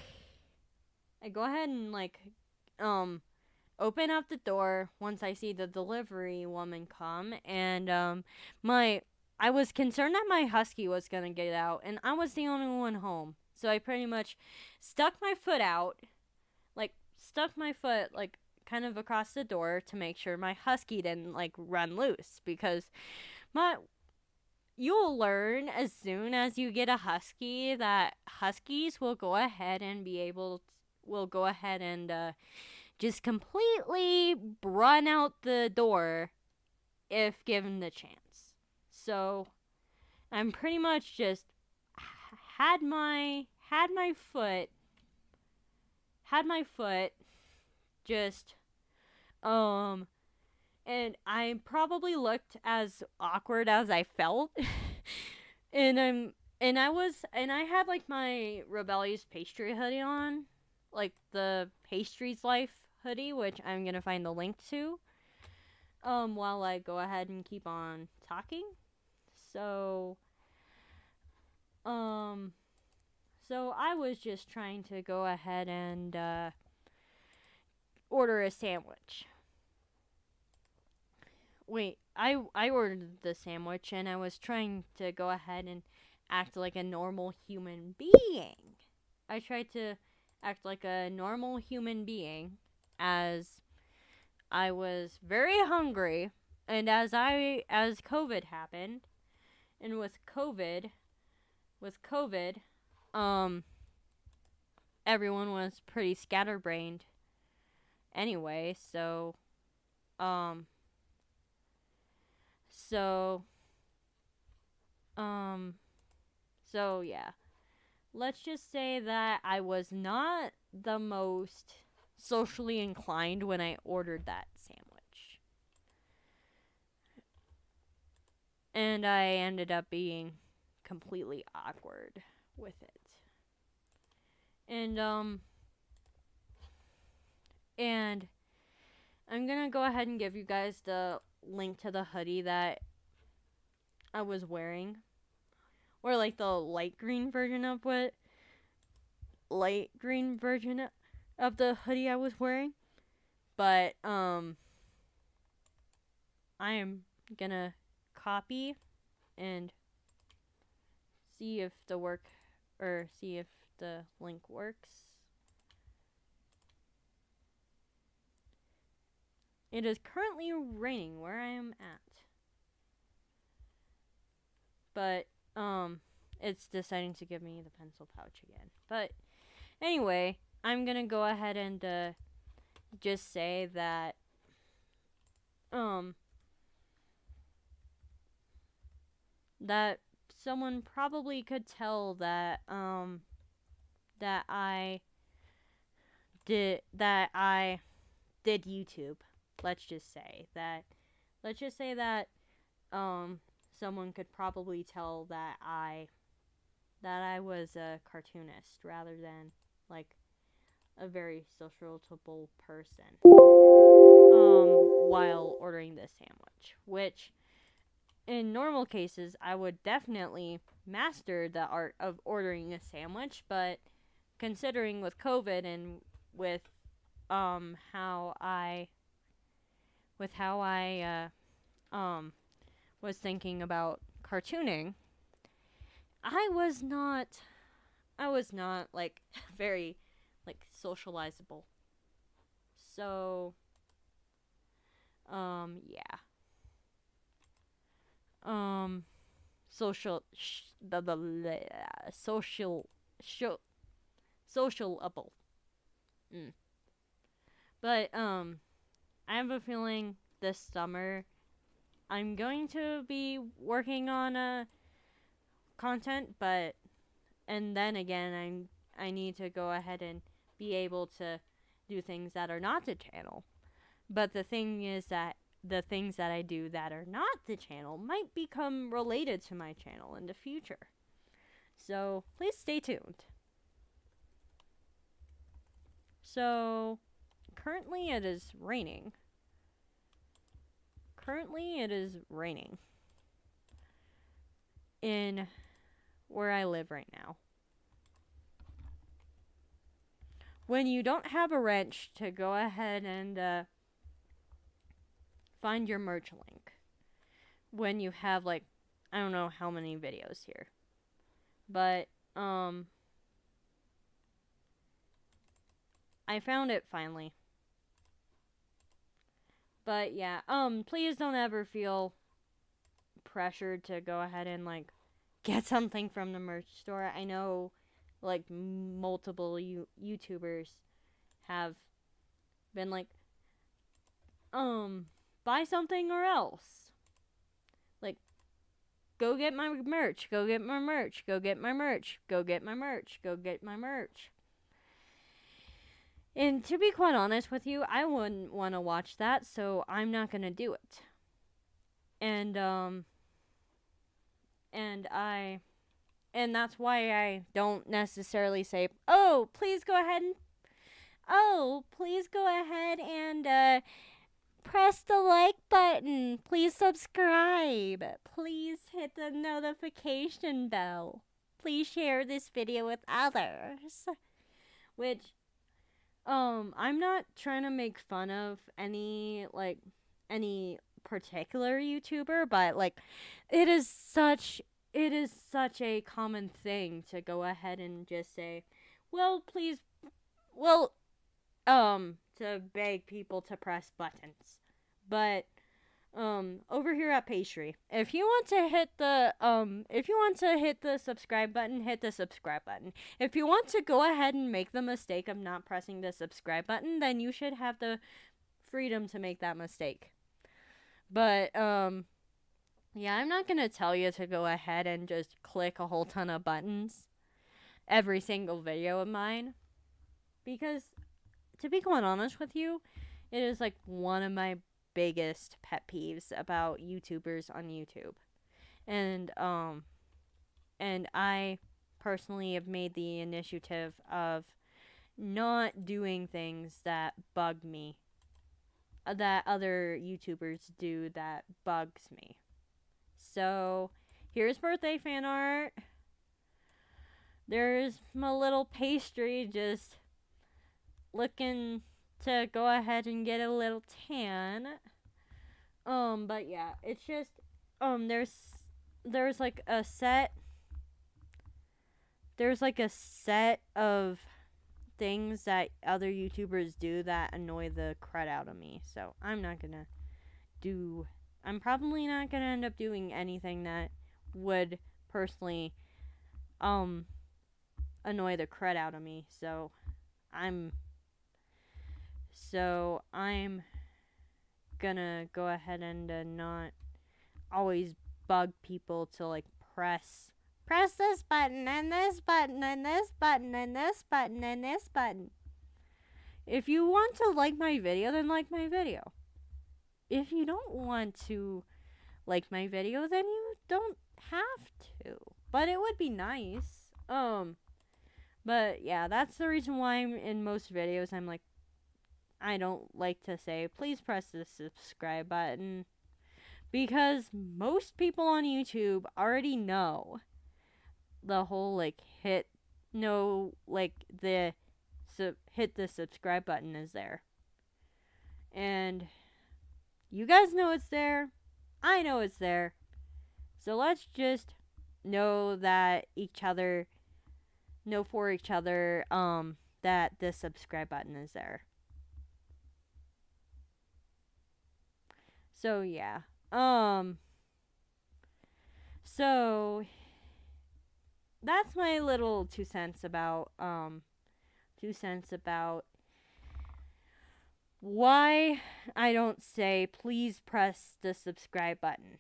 A: I go ahead and like open up the door once I see the delivery woman come, and I was concerned that my husky was gonna get out, and I was the only one home. So I pretty much stuck my foot like kind of across the door to make sure my husky didn't like run loose, because you'll learn as soon as you get a husky that huskies will go ahead and just completely run out the door if given the chance. So I'm pretty much just had my foot just and I probably looked as awkward as I felt. and I had like my Rebellious Pastry hoodie on, like the Pastries Life hoodie, which I'm gonna find the link to while I go ahead and keep on talking. So I was just trying to go ahead and order a sandwich. Wait, I ordered the sandwich, and I was trying to go ahead and act like a normal human being. I tried to act like a normal human being as I was very hungry, and as COVID happened, and with COVID, everyone was pretty scatterbrained anyway, so um so yeah. Let's just say that I was not the most socially inclined when I ordered that sandwich. And I ended up being completely awkward with it. And I'm gonna go ahead and give you guys the link to the hoodie that I was wearing or like the light green version of the hoodie I was wearing. But I am gonna copy and see if the link works. It is currently raining where I am at. But it's deciding to give me the pencil pouch again. But anyway, I'm gonna go ahead and just say that that someone probably could tell that I did YouTube. Let's just say that someone could probably tell that I was a cartoonist rather than like a very sociable person while ordering this sandwich, which in normal cases I would definitely master the art of ordering a sandwich, but considering with COVID and with how I was thinking about cartooning, I was not like very like socializable. So yeah. Social social socialable. But I have a feeling this summer I'm going to be working on content, but and then again I need to go ahead and be able to do things that are not the channel. But the thing is that the things that I do that are not the channel might become related to my channel in the future. So please stay tuned. So currently it is raining. In where I live right now. When you don't have a wrench to go ahead and find your merch link, when you have like I don't know how many videos here, but I found it finally. But yeah, please don't ever feel pressured to go ahead and like get something from the merch store. I know like multiple YouTubers have been like buy something or else. Like go get my merch, go get my merch, go get my merch, go get my merch, go get my merch. And to be quite honest with you, I wouldn't want to watch that, so I'm not going to do it. And that's why I don't necessarily say, please go ahead and press the like button. Please subscribe. Please hit the notification bell. Please share this video with others. Which, I'm not trying to make fun of any particular YouTuber, but like, it is such a common thing to go ahead and just say, to beg people to press buttons. But over here at Pastry, if you want to hit the subscribe button, hit the subscribe button. If you want to go ahead and make the mistake of not pressing the subscribe button, then you should have the freedom to make that mistake. But yeah, I'm not gonna tell you to go ahead and just click a whole ton of buttons every single video of mine, because to be quite honest with you, it is like one of my biggest pet peeves about YouTubers on YouTube. And I personally have made the initiative of not doing things that bug me, that other YouTubers do that bugs me. So here's birthday fan art. there's my little pastry just looking to go ahead and get a little tan. But yeah, it's just there's like a set of things that other YouTubers do that annoy the crud out of me. So I'm probably not gonna end up doing anything that would personally annoy the crud out of me. I'm I'm gonna go ahead and not always bug people to like press this button and this button and this button and this button and this button. If you want to like my video, then like my video. If you don't want to like my video, then you don't have to. But it would be nice. But yeah, that's the reason why I'm in most videos I'm like, I don't like to say please press the subscribe button, because most people on YouTube already know the whole like hit the subscribe button is there. And you guys know it's there. I know it's there. So let's just know that for each other that the subscribe button is there. So yeah. So that's my little 2 cents about why I don't say please press the subscribe button,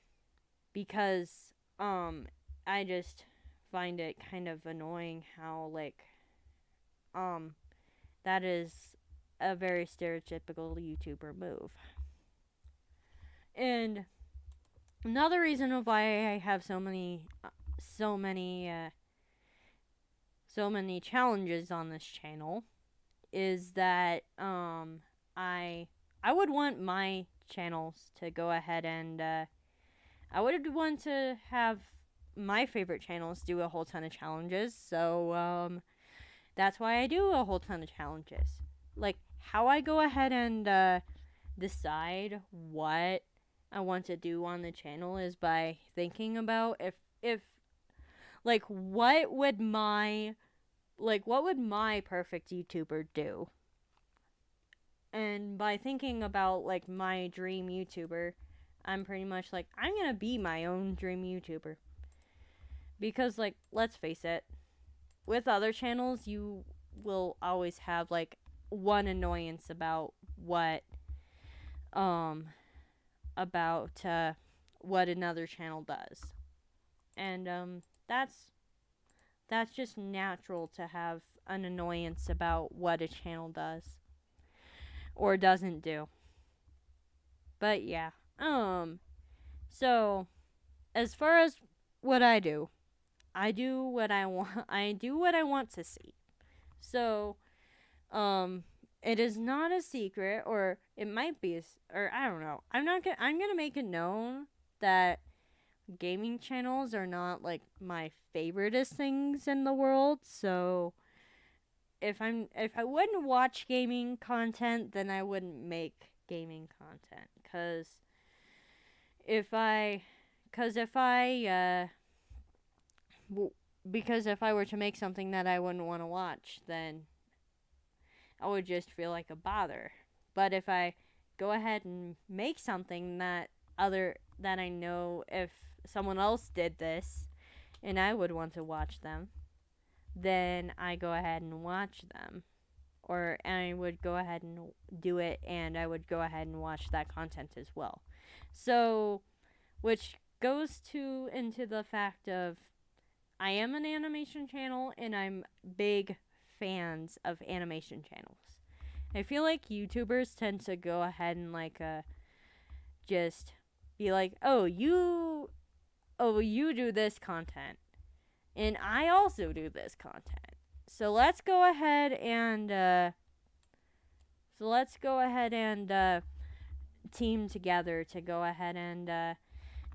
A: because I just find it kind of annoying how that is a very stereotypical YouTuber move. And another reason of why I have so many challenges on this channel is that I would want my channels to go ahead and I would want to have my favorite channels do a whole ton of challenges. So that's why I do a whole ton of challenges. Like how I go ahead and decide what I want to do on the channel is by thinking about if what would my perfect YouTuber do? And by thinking about like my dream YouTuber, I'm pretty much like, I'm gonna be my own dream YouTuber. Because like, let's face it, with other channels you will always have like one annoyance about what another channel does. And that's just natural to have an annoyance about what a channel does or doesn't do. But yeah. So as far as what I do what I want. I do what I want to see. So it is not a secret, or it might be or I don't know. I'm gonna make it known that gaming channels are not like my favoriteest things in the world. So if I wouldn't watch gaming content, then I wouldn't make gaming content, because if I were to make something that I wouldn't want to watch, then I would just feel like a bother. But if I go ahead and make something that I know if someone else did this and I would want to watch them, then I go ahead and watch them. Or I would go ahead and do it, and I would go ahead and watch that content as well. So, which goes into the fact of, I am an animation channel, and I'm big fans of animation channels. I feel like YouTubers tend to go ahead and just be like, oh, you do this content, and I also do this content. So let's go ahead and team together to go ahead and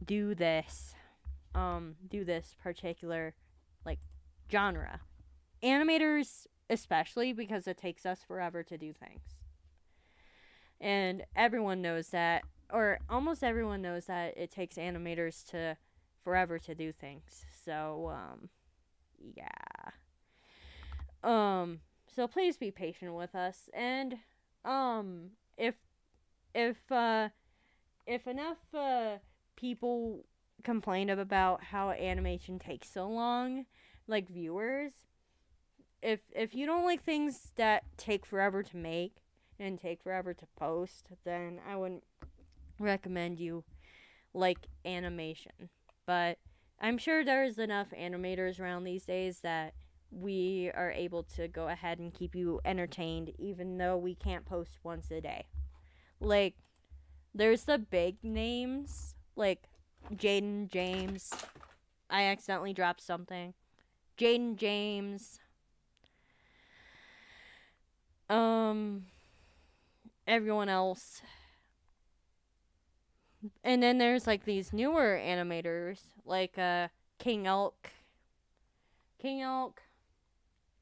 A: do this particular genre. animators especially, because it takes us forever to do things. And everyone knows that, or almost everyone knows that it takes animators to forever to do things. So, yeah. So please be patient with us, and um, if if if enough people complain about how animation takes so long, like viewers, if you don't like things that take forever to make and take forever to post, then I wouldn't recommend you like animation. But I'm sure there's enough animators around these days that we are able to go ahead and keep you entertained even though we can't post once a day. Like, there's the big names, like Jaden James. I accidentally dropped something. Jaden James. Everyone else. And then there's like these newer animators, like King Elk,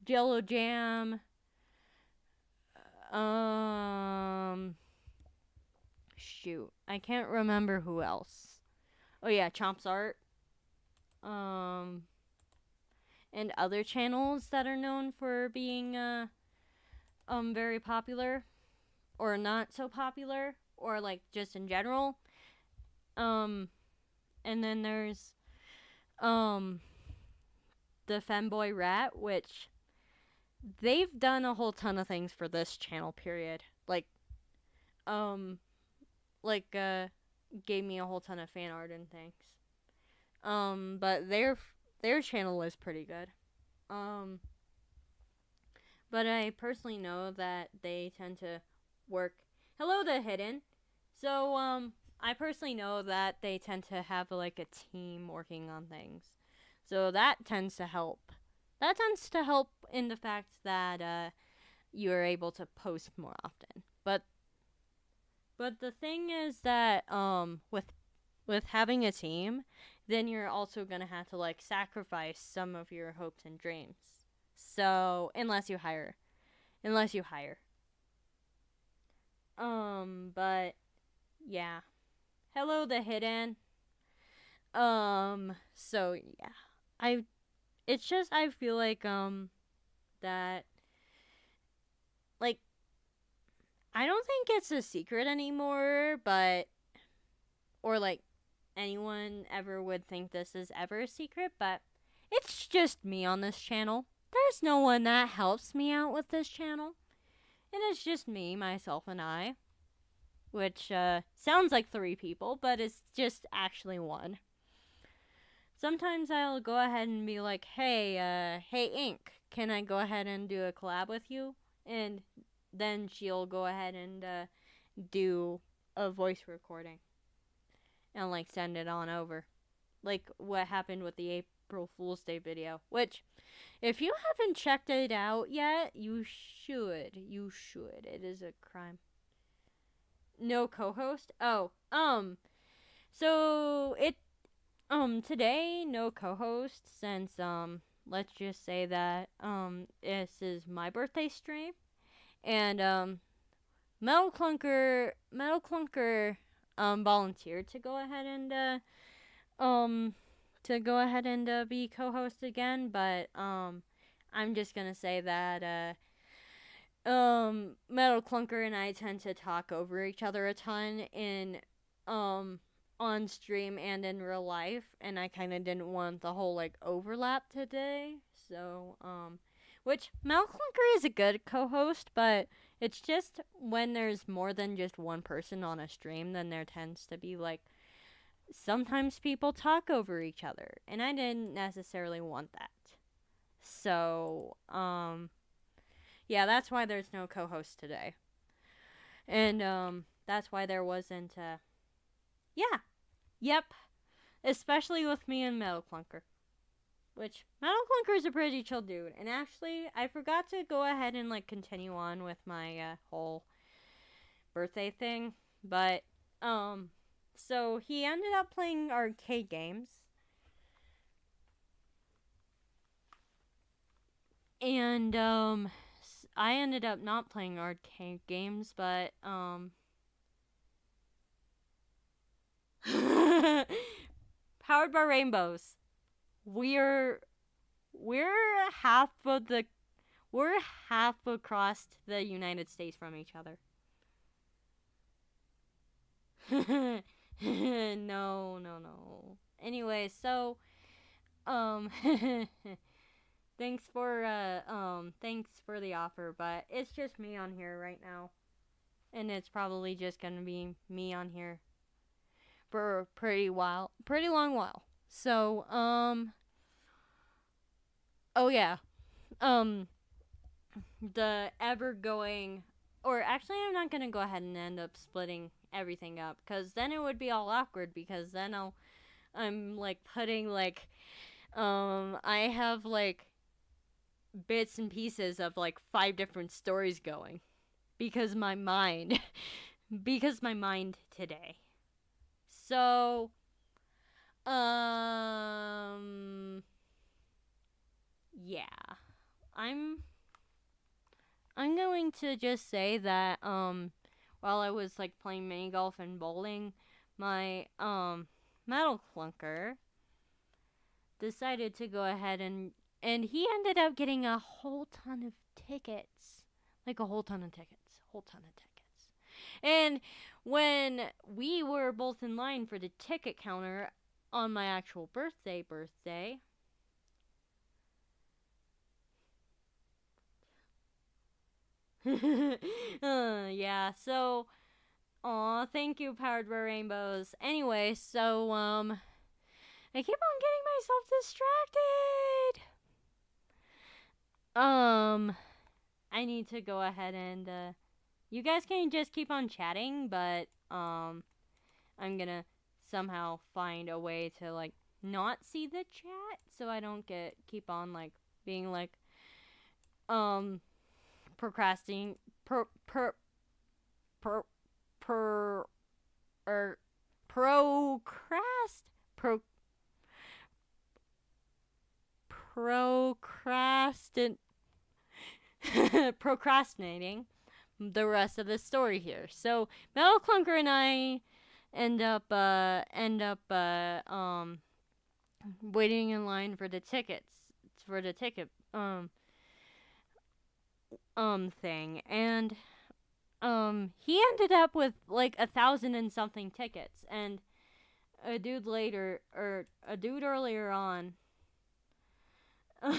A: Jello Jam, shoot, I can't remember who else. Oh yeah, Chomp's Art, and other channels that are known for being very popular or not so popular, or like just in general. And then there's the Femboy Rat, which they've done a whole ton of things for this channel period. Like gave me a whole ton of fan art and things. But their channel was pretty good. But I personally know that they tend to work. Hello to Hidden. So I personally know that they tend to have like a team working on things. So that tends to help. That tends to help in the fact that you're able to post more often. But the thing is that with having a team, then you're also gonna have to like sacrifice some of your hopes and dreams. So unless you hire. But yeah. Hello the Hidden. So yeah. I feel like that, like, I don't think it's a secret anymore, but or like anyone ever would think this is ever a secret, but it's just me on this channel. There's no one that helps me out with this channel. And it's just me, myself, and I. Which sounds like 3 people, but it's just actually 1. Sometimes I'll go ahead and be like, hey Ink, can I go ahead and do a collab with you? And then she'll go ahead and do a voice recording. And like send it on over. Like what happened with the April Fool's Day video. Which, if you haven't checked it out yet, you should. You should. It is a crime. No co-host? Oh, so it, today, no co-host, since, let's just say that, this is my birthday stream, and, Metal Clunker, volunteered to go ahead and, be co-host again, but, I'm just gonna say that, Metal Clunker and I tend to talk over each other a ton on stream and in real life, and I kind of didn't want the whole, like, overlap today, so, which, Metal Clunker is a good co-host, but it's just when there's more than just one person on a stream, then there tends to be, like, sometimes people talk over each other, and I didn't necessarily want that. So, yeah, that's why there's no co-host today. And, that's why there wasn't, yeah. Yep. Especially with me and Metal Clunker. Which, Metal Clunker is a pretty chill dude. And actually, I forgot to go ahead and, like, continue on with my, whole birthday thing. But, so he ended up playing arcade games. And I ended up not playing arcade games, but powered by rainbows. We're we're half of the we're half across the United States from each other. No, no, no. Anyway, so um thanks for the offer, but it's just me on here right now. And it's probably just gonna be me on here for a pretty long while. So, oh yeah. Um the ever going or actually I'm not gonna go ahead and end up splitting everything up because then it would be all awkward because then I'm like putting like I have like bits and pieces of like 5 different stories going because my mind because my mind today. So yeah. I'm I'm going to just say that while I was like playing mini golf and bowling, my metal clunker decided to go ahead and he ended up getting a whole ton of tickets. Like a whole ton of tickets. Whole ton of tickets. And when we were both in line for the ticket counter on my actual birthday, yeah, so aw, thank you, Powered by Rainbows. Anyway, so I keep on getting myself distracted. I need to go ahead and you guys can just keep on chatting, but I'm gonna somehow find a way to like not see the chat so I don't keep on like being like um procrastinating per per procrast pro procrastin procrastinating the rest of the story here. So Metal Clunker and I end up waiting in line for the ticket thing, and he ended up with like 1,000 and something tickets, and a dude earlier on or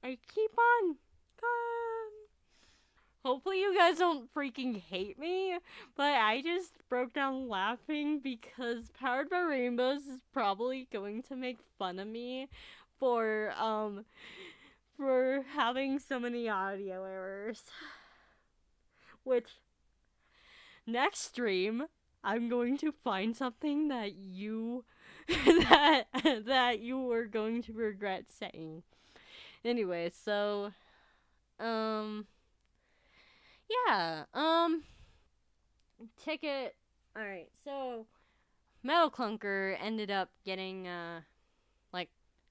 A: I keep on. Hopefully, you guys don't freaking hate me, but I just broke down laughing because Powered by Rainbows is probably going to make fun of me for having so many audio errors. Which next stream I'm going to find something that you that you were going to regret saying. Anyway, so yeah, ticket. All right, so Metal Clunker ended up getting like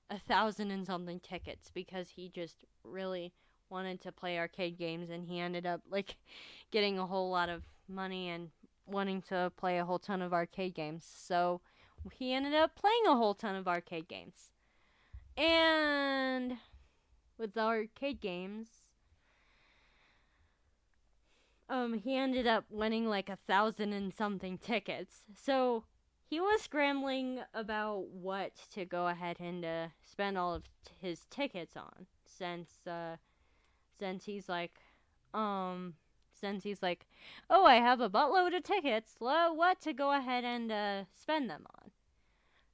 A: 1,000 and something tickets because he just really wanted to play arcade games, and he ended up like getting a whole lot of money and wanting to play a whole ton of arcade games. So he ended up playing a whole ton of arcade games. And with the arcade games, he ended up winning like 1,000 and something tickets. So he was scrambling about what to go ahead and spend all of his tickets on, since he's like, oh, I have a buttload of tickets. What to go ahead and spend them on?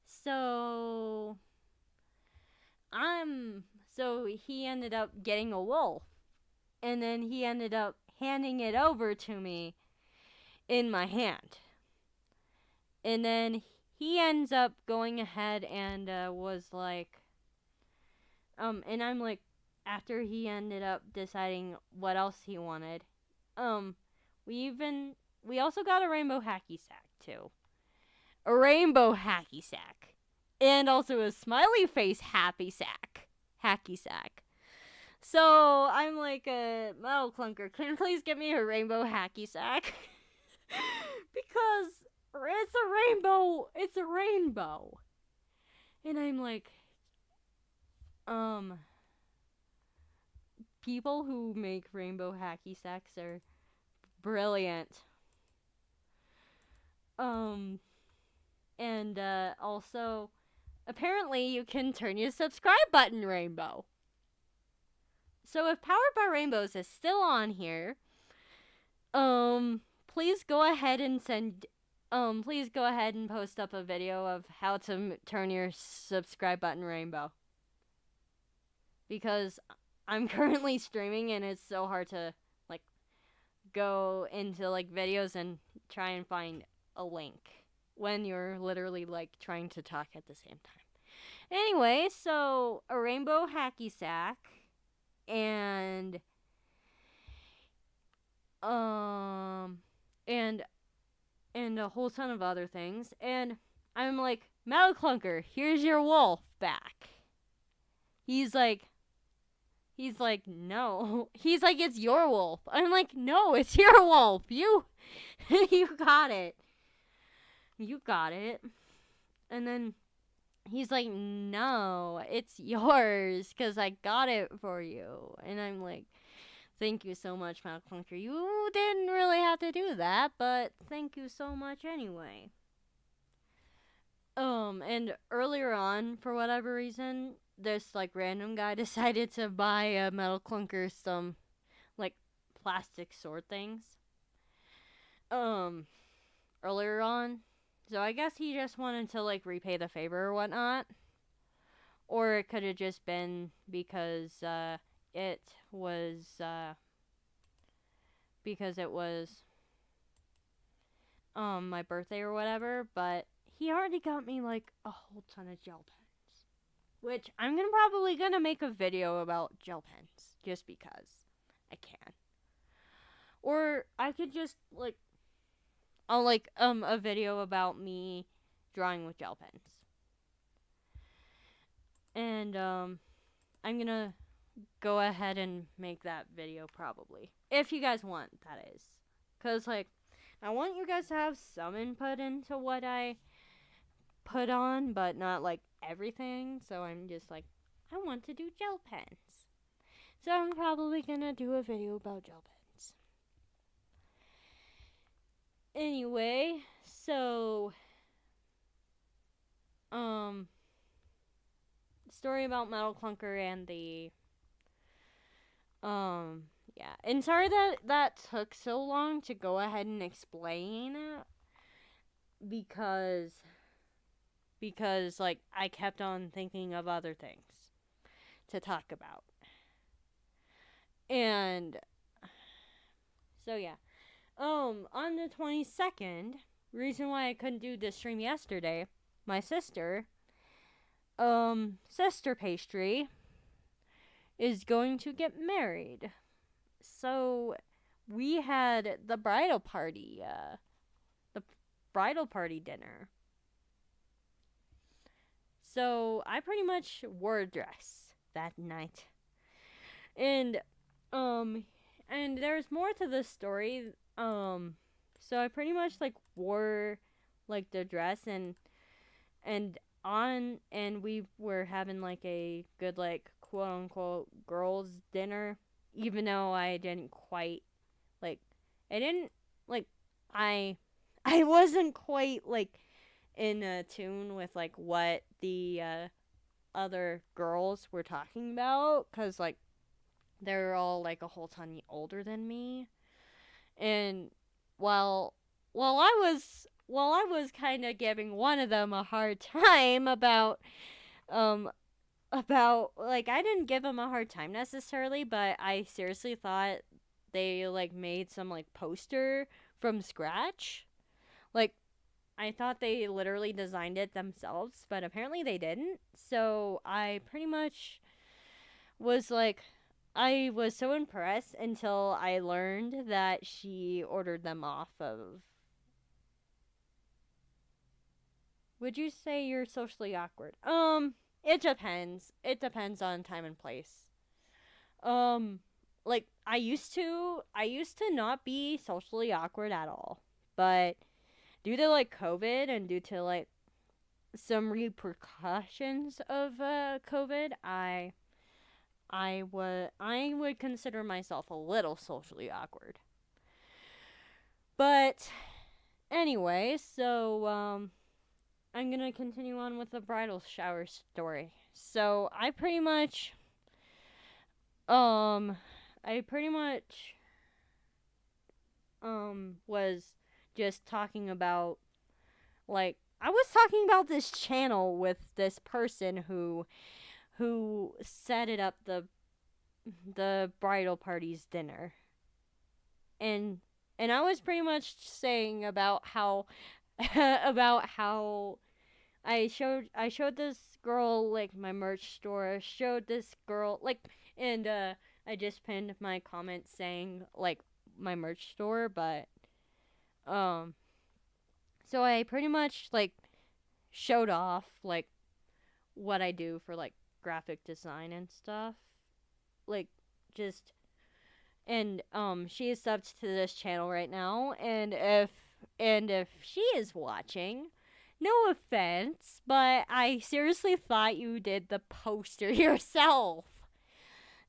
A: So so he ended up getting a wolf, and then he ended up handing it over to me, in my hand. And then he ends up going ahead and was like, and I'm like, after he ended up deciding what else he wanted, um, we also got a rainbow hacky sack too. A rainbow hacky sack. And also a smiley face happy sack. Hacky sack. So I'm like, Metal Clunker, can you please get me a rainbow hacky sack? Because it's a rainbow. It's a rainbow. And I'm like, people who make rainbow hacky sacks are brilliant. And also, apparently you can turn your subscribe button rainbow. So if Powered by Rainbows is still on here, please go ahead and please go ahead and post up a video of how to turn your subscribe button rainbow. Because I'm currently streaming and it's so hard to, like, go into, like, videos and try and find a link when you're literally, like, trying to talk at the same time. Anyway, so a rainbow hacky sack and and a whole ton of other things, and I'm like, Metal Clunker, here's your wolf back. He's like, no. He's like, it's your wolf. I'm like, no, it's your wolf. You got it. You got it. And then he's like, no, it's yours, because I got it for you. And I'm like, thank you so much, Metal Clunker. You didn't really have to do that, but thank you so much anyway. And earlier on, for whatever reason, this, like, random guy decided to buy a Metal Clunker some, like, plastic sword things. Earlier on. So I guess he just wanted to, like, repay the favor or whatnot. Or it could have just been because, it was, my birthday or whatever, but he already got me, like, a whole ton of gel pens. Which I'm probably gonna make a video about gel pens, just because I can. Or I could just, like, I'll, like, a video about me drawing with gel pens. And, I'm gonna go ahead and make that video probably. If you guys want, that is. Because, like, I want you guys to have some input into what I put on, but not, like, everything. So I'm just like, I want to do gel pens. So I'm probably gonna do a video about gel pens. Anyway, so, story about Metal Clunker and the, yeah. And sorry that took so long to go ahead and explain, because, like, I kept on thinking of other things to talk about. And, so yeah. On the 22nd, reason why I couldn't do this stream yesterday, my sister, Sister Pastry, is going to get married. So, we had the bridal party dinner. So, I pretty much wore a dress that night. And there's more to this story. So I pretty much, like, wore, like, the dress and we were having, like, a good, like, quote unquote girls dinner, even though I didn't quite, like, I wasn't quite, like, in tune with, like, what the other girls were talking about, because, like, they're all, like, a whole ton older than me. And while I was kind of giving one of them a hard time about, like, I didn't give them a hard time necessarily, but I seriously thought they, like, made some, like, poster from scratch. Like, I thought they literally designed it themselves, but apparently they didn't. So I pretty much was like, I was so impressed until I learned that she ordered them off of. Would you say you're socially awkward? It depends. It depends on time and place. Um, like I used to not be socially awkward at all, but due to like COVID and due to like some repercussions of COVID, I would consider myself a little socially awkward. But anyway, so I'm gonna continue on with the bridal shower story. So um I pretty much was just talking about, like, I was talking about this channel with this person who set it up, the bridal party's dinner. And I was pretty much saying about how about how I showed this girl like my merch store, showed this girl like, and I just pinned my comment saying like my merch store, but um so I pretty much like showed off like what I do for like graphic design and stuff. Like, just, and she is subbed to this channel right now, and if she is watching, no offense, but I seriously thought you did the poster yourself.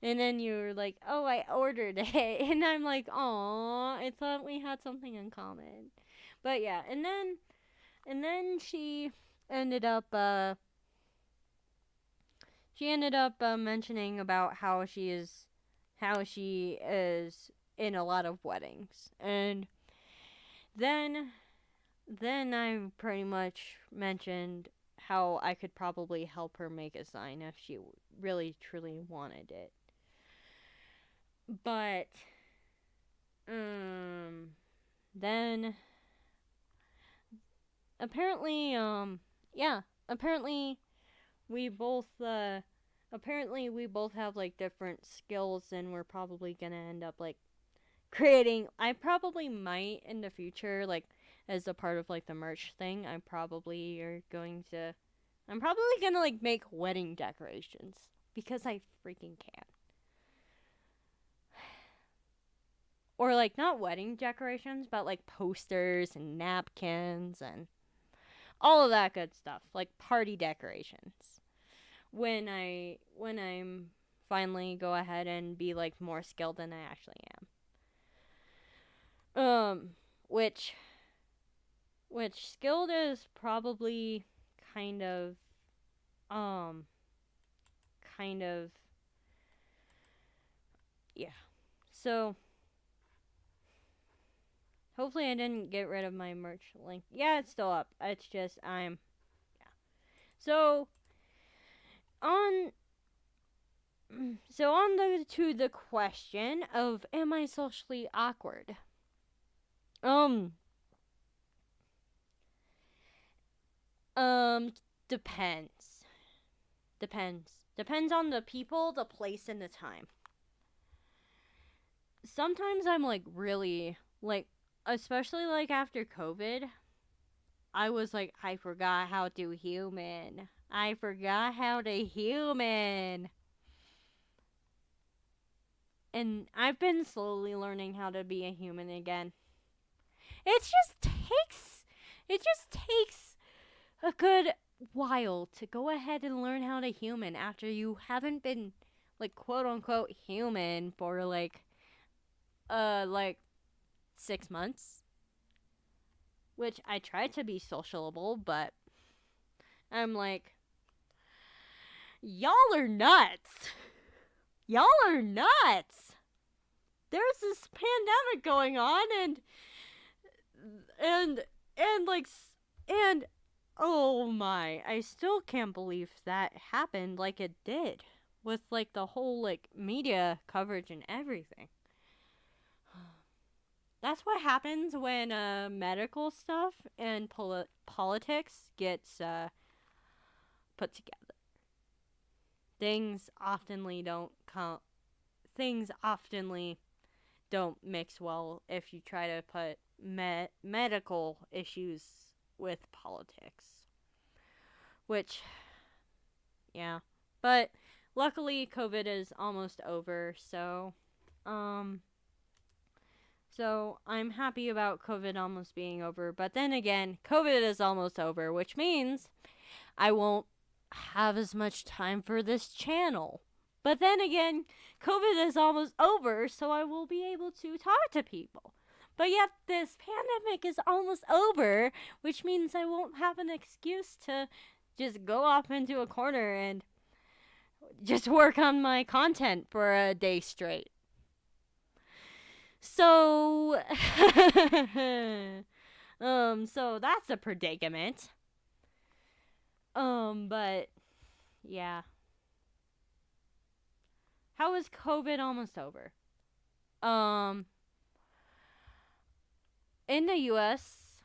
A: And then you were like, "Oh, I ordered it," and I'm like, "Aw, I thought we had something in common." But yeah, and then ended up uh she ended up mentioning about how she is in a lot of weddings, and then then I pretty much mentioned how I could probably help her make a sign if she really truly wanted it. But then apparently yeah, apparently we both have like different skills, and we're probably going to end up like creating. I probably might in the future, like, as a part of like the merch thing, I'm probably going to like make wedding decorations because I freaking can. Or like not wedding decorations, but like posters and napkins and all of that good stuff, like party decorations. When I'm finally go ahead and be like more skilled than I actually am. Which skilled is probably kind of um kind of yeah. So hopefully I didn't get rid of my merch link. Yeah, it's still up. It's just yeah. So on to the question of, am I socially awkward? Um depends. Depends on the people, the place, and the time. Sometimes I'm like really like, especially like after COVID, I was like, I forgot how to human. I forgot how to human. And I've been slowly learning how to be a human again. It just takes a good while to go ahead and learn how to human after you haven't been like quote unquote human for like 6 months, which I tried to be sociable, but I'm like, y'all are nuts. Y'all are nuts. There's this pandemic going on, and like, and oh my, I still can't believe that happened like it did, with like the whole like media coverage and everything. That's what happens when medical stuff and politics gets put together. Things oftenly don't come. Things oftenly don't mix well if you try to put medical issues with politics. Which, yeah, but luckily COVID is almost over, um, so I'm happy about COVID almost being over. But then again, COVID is almost over, which means I won't have as much time for this channel. But then again, COVID is almost over, so I will be able to talk to people. But yet, this pandemic is almost over, which means I won't have an excuse to just go off into a corner and just work on my content for a day straight. So, so that's a predicament. But yeah. How is COVID almost over? Um, in the US,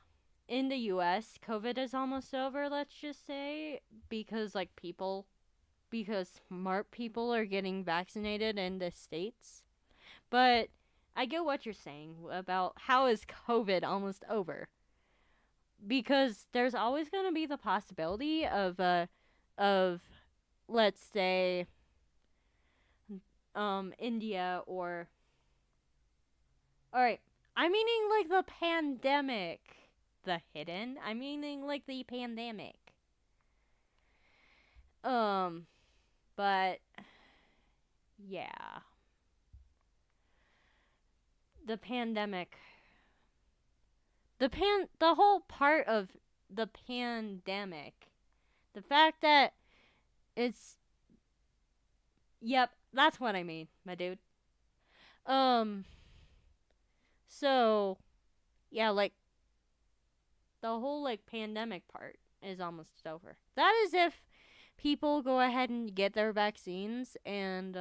A: COVID is almost over, let's just say, because because smart people are getting vaccinated in the States. But I get what you're saying about how is COVID almost over. Because there's always going to be the possibility of let's say India or all right, I'm meaning like the pandemic, the hidden. I'm meaning like the pandemic. But yeah, the pandemic, the whole part of the pandemic, the fact that it's, yep, that's what I mean, my dude. So yeah, like the whole like pandemic part is almost over. That is if people go ahead and get their vaccines, and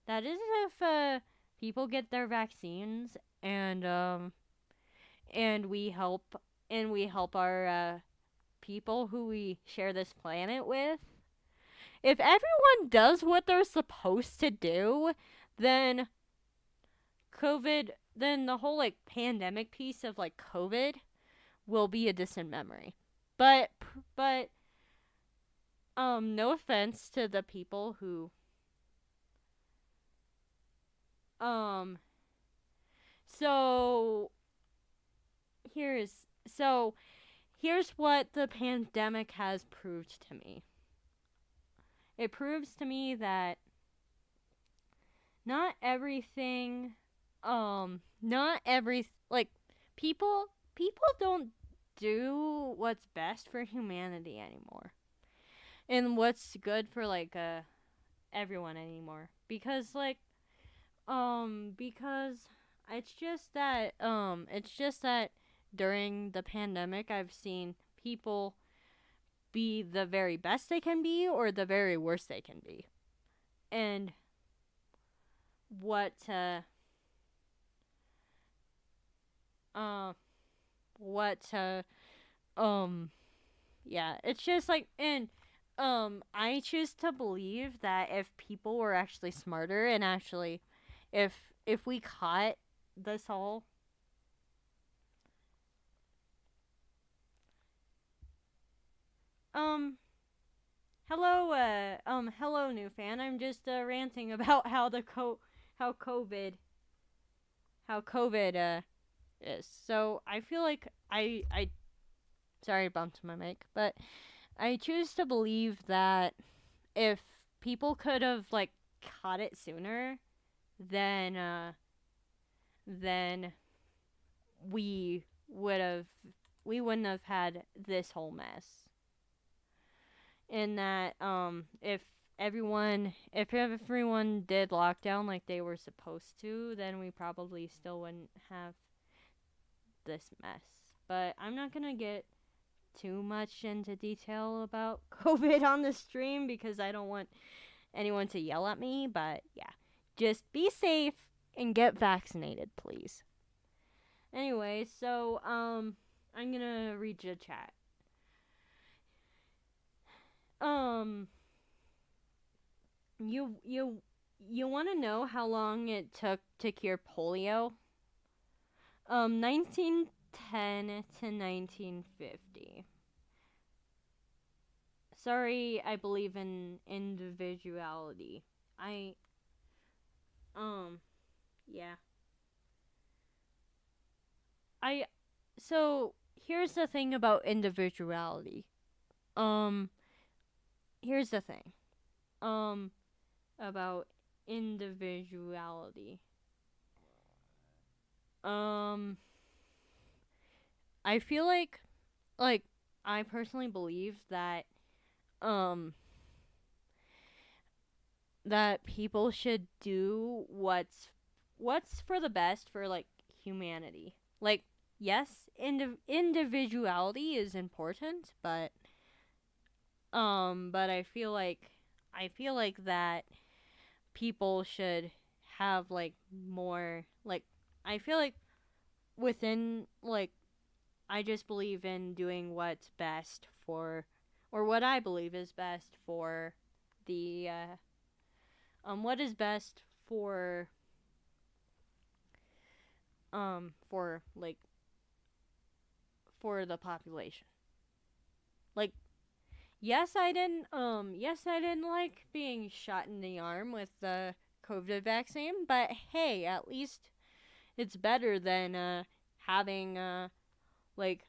A: that is if people get their vaccines, and we help our people who we share this planet with. If everyone does what they're supposed to do, then then the whole like pandemic piece of like COVID will be a distant memory. But no offense to the people who so here's what the pandemic has proved to me. It proves to me that not everything not every like people don't do what's best for humanity anymore. And what's good for like everyone anymore. Because it's just that during the pandemic I've seen people be the very best they can be or the very worst they can be. And what yeah, it's just like, and I choose to believe that if people were actually smarter and actually if we caught this all hello new fan. I'm just ranting about how how COVID how COVID is. So I feel like I sorry I bumped my mic, but I choose to believe that if people could have like caught it sooner, then we wouldn't have had this whole mess. In that if everyone did lockdown like they were supposed to, then we probably still wouldn't have this mess. But I'm not gonna get too much into detail about COVID on the stream because I don't want anyone to yell at me. But yeah, just be safe and get vaccinated, please. Anyway, so I'm gonna read the chat. Um, you want to know how long it took to cure polio? 1910 to 1950. Sorry, I believe in individuality. I um yeah. I so here's the thing about individuality. Um here's the thing. Um about individuality. Um I feel like I personally believe um that people should do what's for the best for like humanity. Like yes, individuality is important, but I feel like that people should have like more like I feel like within like I just believe in doing what's best for or what I believe is best for the what is best for like for the population. Like yes I didn't like being shot in the arm with the COVID vaccine, but hey, at least it's better than having like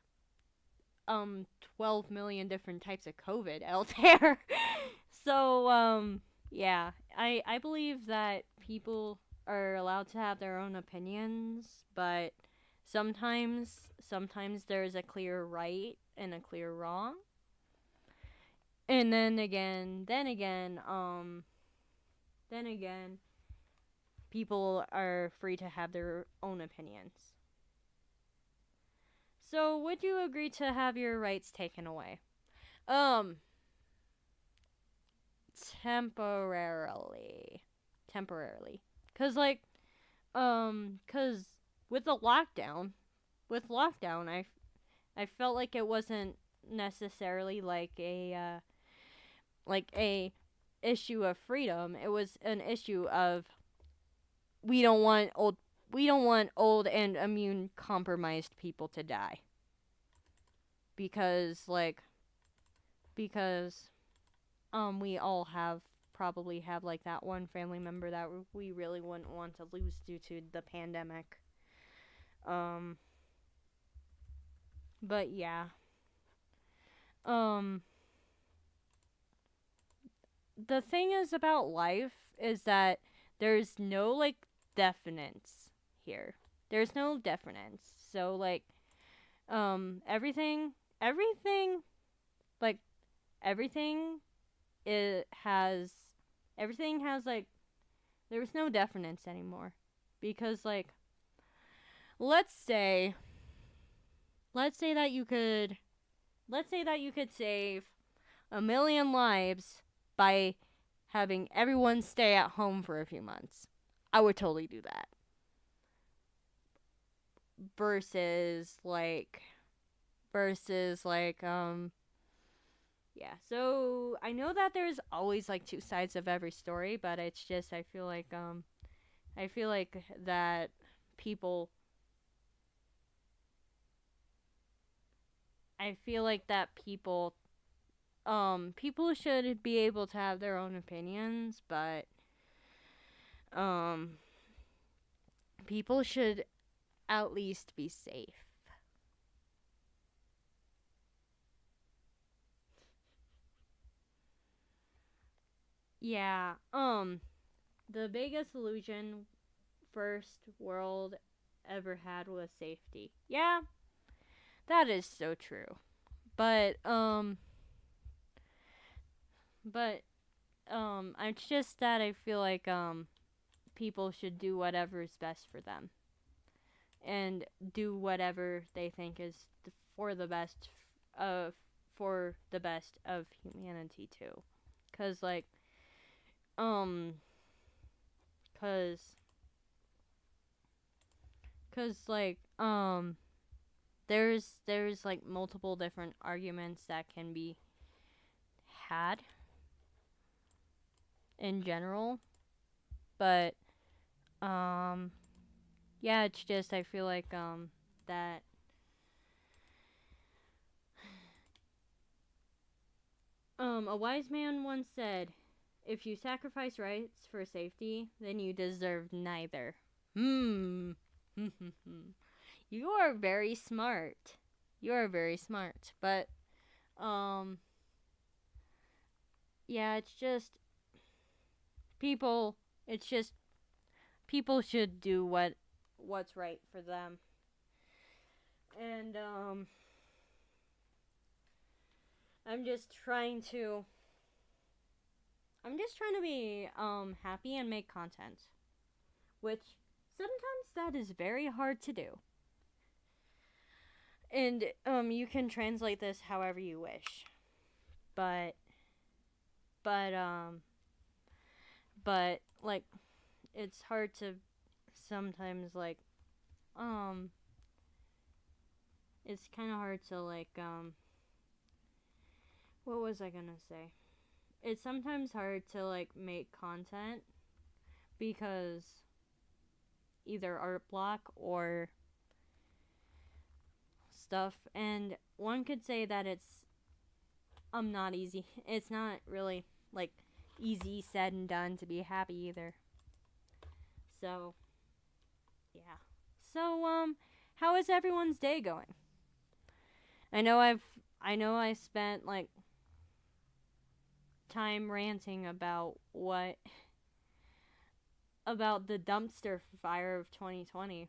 A: 12 million different types of COVID out there. So yeah, I believe that people are allowed to have their own opinions, but sometimes there's a clear right and a clear wrong. And then again, people are free to have their own opinions. So, would you agree to have your rights taken away? Um, temporarily. Temporarily. Cause like, cause with the lockdown, I felt like it wasn't necessarily like a issue of freedom. It was an issue of we don't want old we don't want old and immune compromised people to die because we all probably have like that one family member that we really wouldn't want to lose due to the pandemic. Um but yeah. Um the thing is about life is that there's no like definites here. There's no definites. So like everything like everything it has everything has like there's no definites anymore because like let's say let's say that you could let's say that you could save a million lives by having everyone stay at home for a few months. I would totally do that. Versus yeah. So I know that there's always like two sides of every story, but it's just I feel like that people I feel like that people should be able to have their own opinions, but um people should at least be safe. Yeah. The biggest illusion first world ever had was safety. Yeah, that is so true. But but it's just that I feel like people should do whatever is best for them and do whatever they think is for the best of for the best of humanity too. Cuz like um cuz cuz like there's like multiple different arguments that can be had in general, but um yeah, it's just I feel like that a wise man once said, if you sacrifice rights for safety, then you deserve neither. Hmm. You are very smart. You are very smart. But um yeah, it's just people it's just people should do what's right for them. And I'm just trying to I'm just trying to be happy and make content, which sometimes that is very hard to do. And you can translate this however you wish. But but um but like it's hard to sometimes like um it's kind of hard to like what was I going to say? It's sometimes hard to like make content because either art block or stuff, and one could say that it's not easy. It's not really like easy said and done to be happy either. So, yeah. So, how is everyone's day going? I know I spent like time ranting about the dumpster fire of 2020.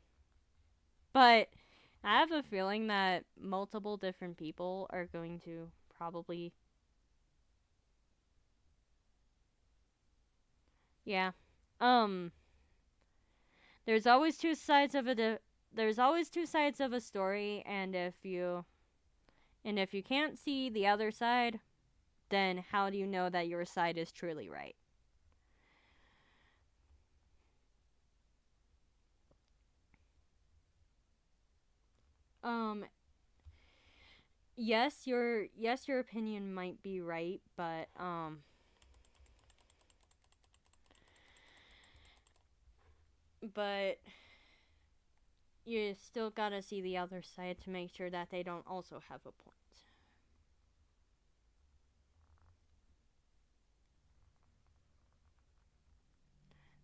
A: But I have a feeling that multiple different people are going to probably yeah. Um there's always two sides of there's always two sides of a story, and if you can't see the other side, then how do you know that your side is truly right? Um yes, your opinion might be right, but you still gotta see the other side to make sure that they don't also have a point.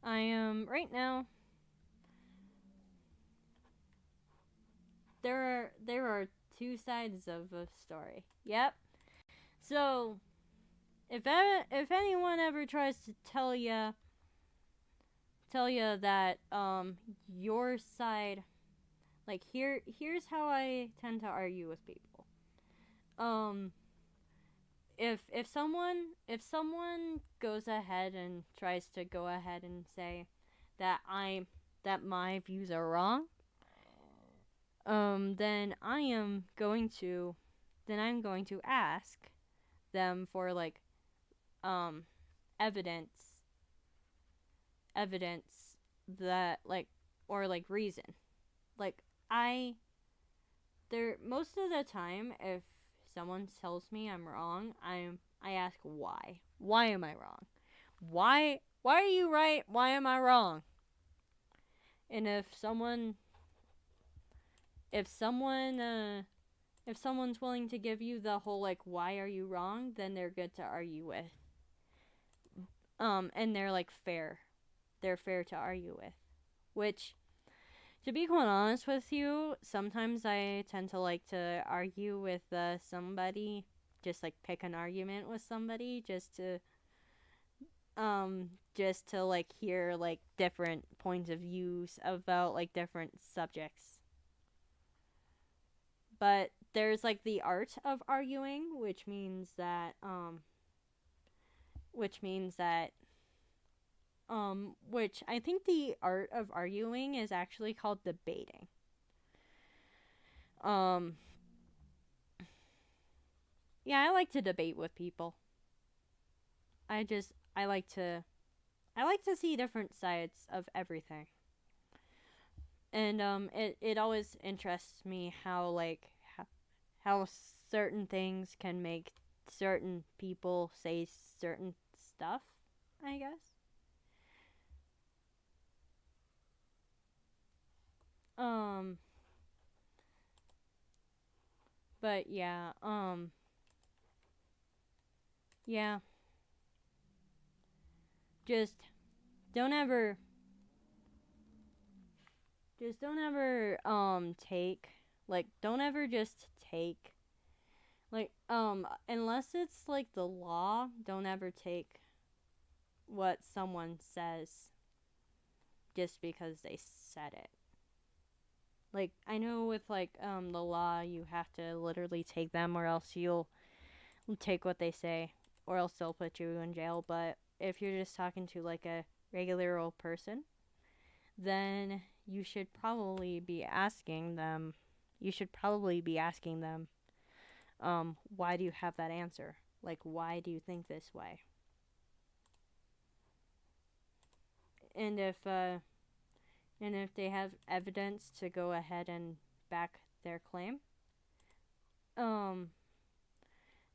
A: I am right now. There are two sides of a story. Yep. So if anyone ever tries to tell you that your side, like here's how I tend to argue with people. Um if someone goes ahead and tries to go ahead and say that my views are wrong, then I'm going to ask them for like um evidence evidence that like or like reason. Like I there most of the time if someone tells me I'm wrong, I ask why. Why am I wrong? Why are you right? Why am I wrong? And if someone if someone's willing to give you the whole like why are you wrong, then they're good to argue with. And they're like fair. They're fair to argue with. Which, to be quite honest with you, sometimes I tend to like to argue with somebody, just like pick an argument with somebody, just to like hear like different points of views about like different subjects. But there's like the art of arguing, which means that which I think the art of arguing is actually called debating. Um, yeah, I like to debate with people. I just I like to see different sides of everything. And it always interests me how like how certain things can make certain people say certain stuff, I guess. Um but yeah, yeah, just don't ever don't ever take like don't ever just take like unless it's like the law, don't ever take what someone says just because they said it. Like I know with like the law you have to literally take them or else you'll take what they say or else they'll put you in jail, but if you're just talking to like a regular old person, then you should probably be asking them why do you have that answer? Like why do you think this way? And if they have evidence to go ahead and back their claim, um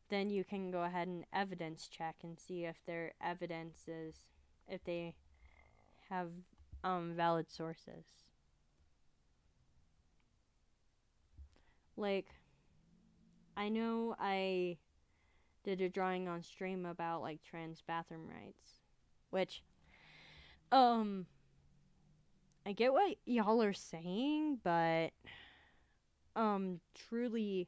A: then you can go ahead and evidence check and see if their evidence is if they have valid sources. Like I know I did a drawing on stream about like trans bathroom rights, which um I get what y'all are saying, but truly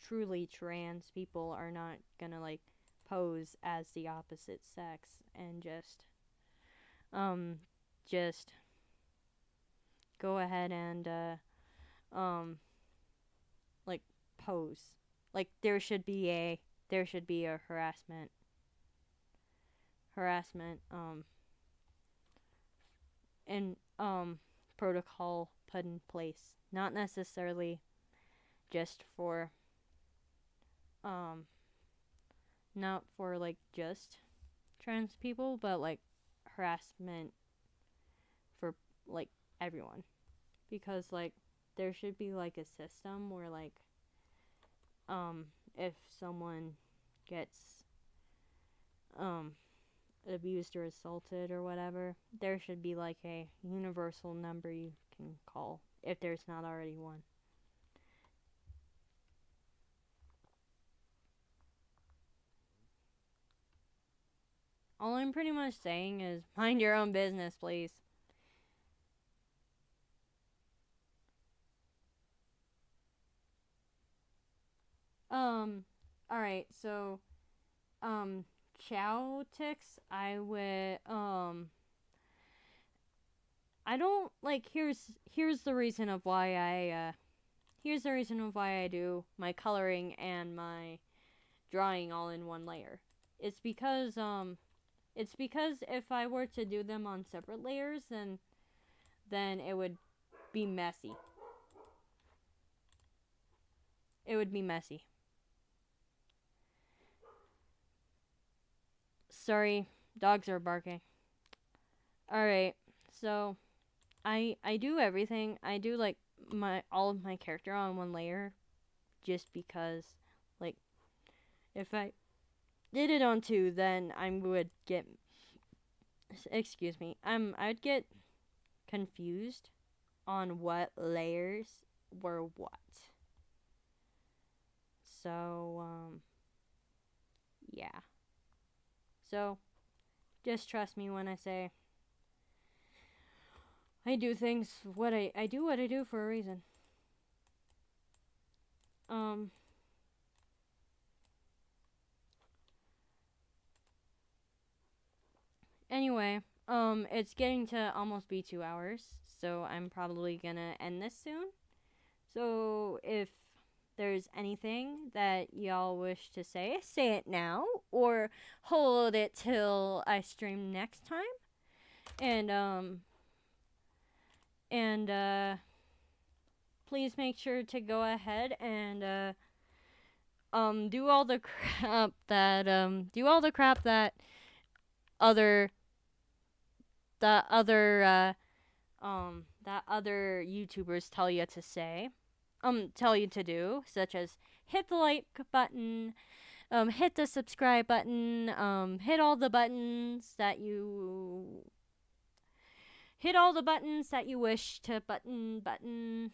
A: truly trans people are not gonna like pose as the opposite sex and um just go ahead and um like pose. Like there should be a harassment and protocol put in place. Not necessarily just for um not for like just trans people, but like harassment for like everyone. Because like there should be like a system where like if someone gets um abused or assaulted or whatever, there should be like a universal number you can call if there's not already one. All I'm pretty much saying is mind your own business, please. Um, alright, so, chow ticks, I don't, like, here's the reason of why here's the reason of why I do my coloring and my drawing all in one layer. It's because if I were to do them on separate layers, then it would be messy. It would be messy. Sorry, dogs are barking. Alright, so I do everything. I do like my all of my character on one layer just because like if I did it on two then I would get excuse me. I'd get confused on what layers were what. So yeah. So just trust me when I say I do things I do what I do for a reason. Um Anyway, it's getting to almost be 2 hours, so I'm probably gonna end this soon. So if there's anything that y'all wish to say it now, or hold it till I stream next time. And please make sure to go ahead and do all the crap that other other that other YouTubers tell you to say, tell you to do, such as hit the like button, hit the subscribe button, hit all the buttons that you wish to button, and